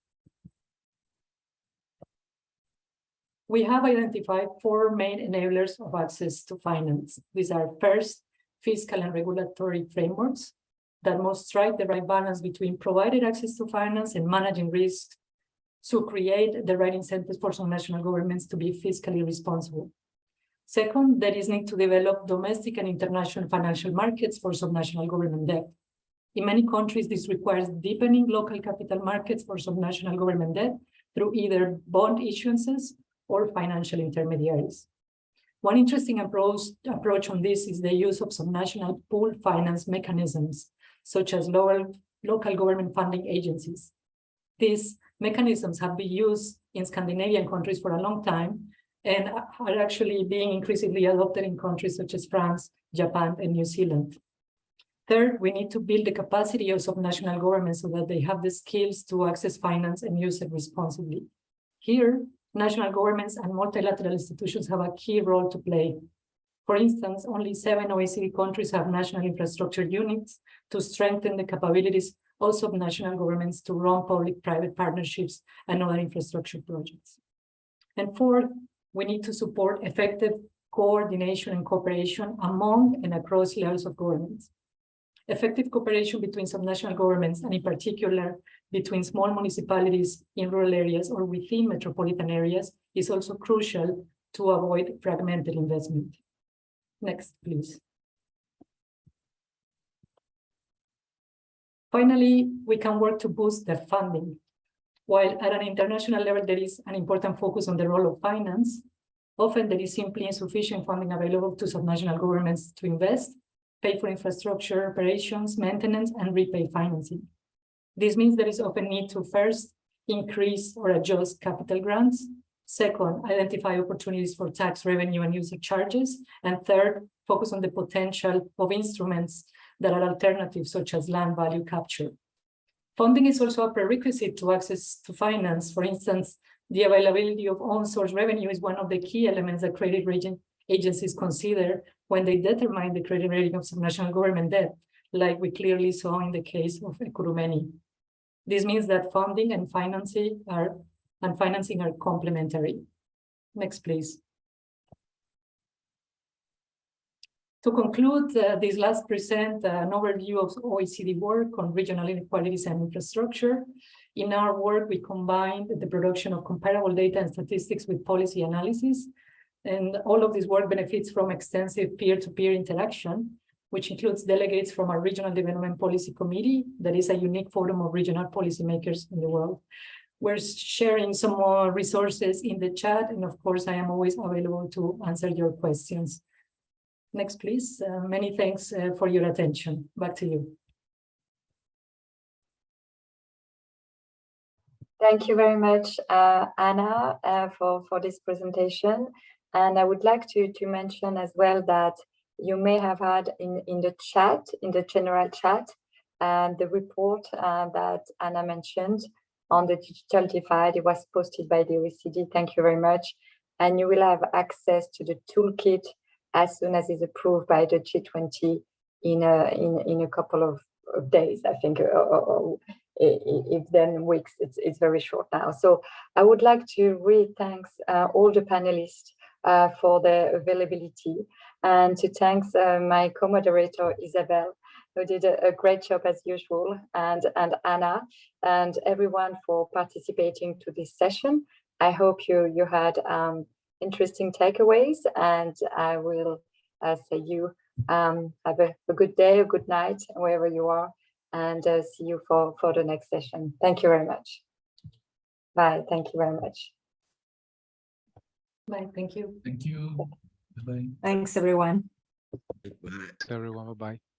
[SPEAKER 8] We have identified 4 main enablers of access to finance. These are, first, fiscal and regulatory frameworks that must strike the right balance between provided access to finance and managing risks to create the right incentives for subnational governments to be fiscally responsible. Second, there is need to develop domestic and international financial markets for subnational government debt. In many countries, this requires deepening local capital markets for subnational government debt through either bond issuances or financial intermediaries. One interesting approach on this is the use of subnational pool finance mechanisms, such as local government funding agencies. These mechanisms have been used in Scandinavian countries for a long time and are actually being increasingly adopted in countries such as France, Japan, and New Zealand. Third, we need to build the capacity of subnational governments so that they have the skills to access finance and use it responsibly. Here, national governments and multilateral institutions have a key role to play. For instance, only 7 OECD countries have national infrastructure units to strengthen the capabilities of subnational governments to run public-private partnerships and other infrastructure projects. And fourth, we need to support effective coordination and cooperation among and across levels of governments. Effective cooperation between subnational governments, and in particular between small municipalities in rural areas or within metropolitan areas, is also crucial to avoid fragmented investment. Next, please. Finally, we can work to boost their funding. While at an international level, there is an important focus on the role of finance, often there is simply insufficient funding available to subnational governments to invest, pay for infrastructure operations, maintenance, and repay financing. This means there is often need to first increase or adjust capital grants, second, identify opportunities for tax revenue and user charges, and third, focus on the potential of instruments that are alternatives, such as land value capture. Funding is also a prerequisite to access to finance. For instance, the availability of own-source revenue is one of the key elements that credit rating agencies consider when they determine the credit rating of subnational government debt, like we clearly saw in the case of Ekurhumeni. This means that funding and financing are complementary. Next, please. To conclude, this last present an overview of OECD work on regional inequalities and infrastructure. In our work, we combined the production of comparable data and statistics with policy analysis. And all of this work benefits from extensive peer-to-peer interaction, which includes delegates from our Regional Development Policy Committee, that is a unique forum of regional policymakers in the world. We're sharing some more resources in the chat, and of course, I am always available to answer your questions. Next, please. Many thanks for your attention. Back to you.
[SPEAKER 2] Thank you very much, Anna, for this presentation. And I would like to mention as well that you may have had in the chat, in the general chat, the report that Anna mentioned on the digital divide. It was posted by the OECD. Thank you very much. And you will have access to the toolkit as soon as it's approved by the G20 in a couple of days, I think, or if then weeks. It's very short now. So I would like to really thank all the panelists for their availability, and to thank my co-moderator Isabel, who did a great job as usual, and Anna, and everyone for participating to this session. I hope you had interesting takeaways, and I will say you have a good day, a good night, wherever you are, and see you for the next session. Thank you very much. Bye. Thank you very much.
[SPEAKER 8] Bye. Thank you.
[SPEAKER 7] Thank you. Bye-bye.
[SPEAKER 3] Thanks, everyone.
[SPEAKER 6] Bye.
[SPEAKER 4] Everyone, bye-bye.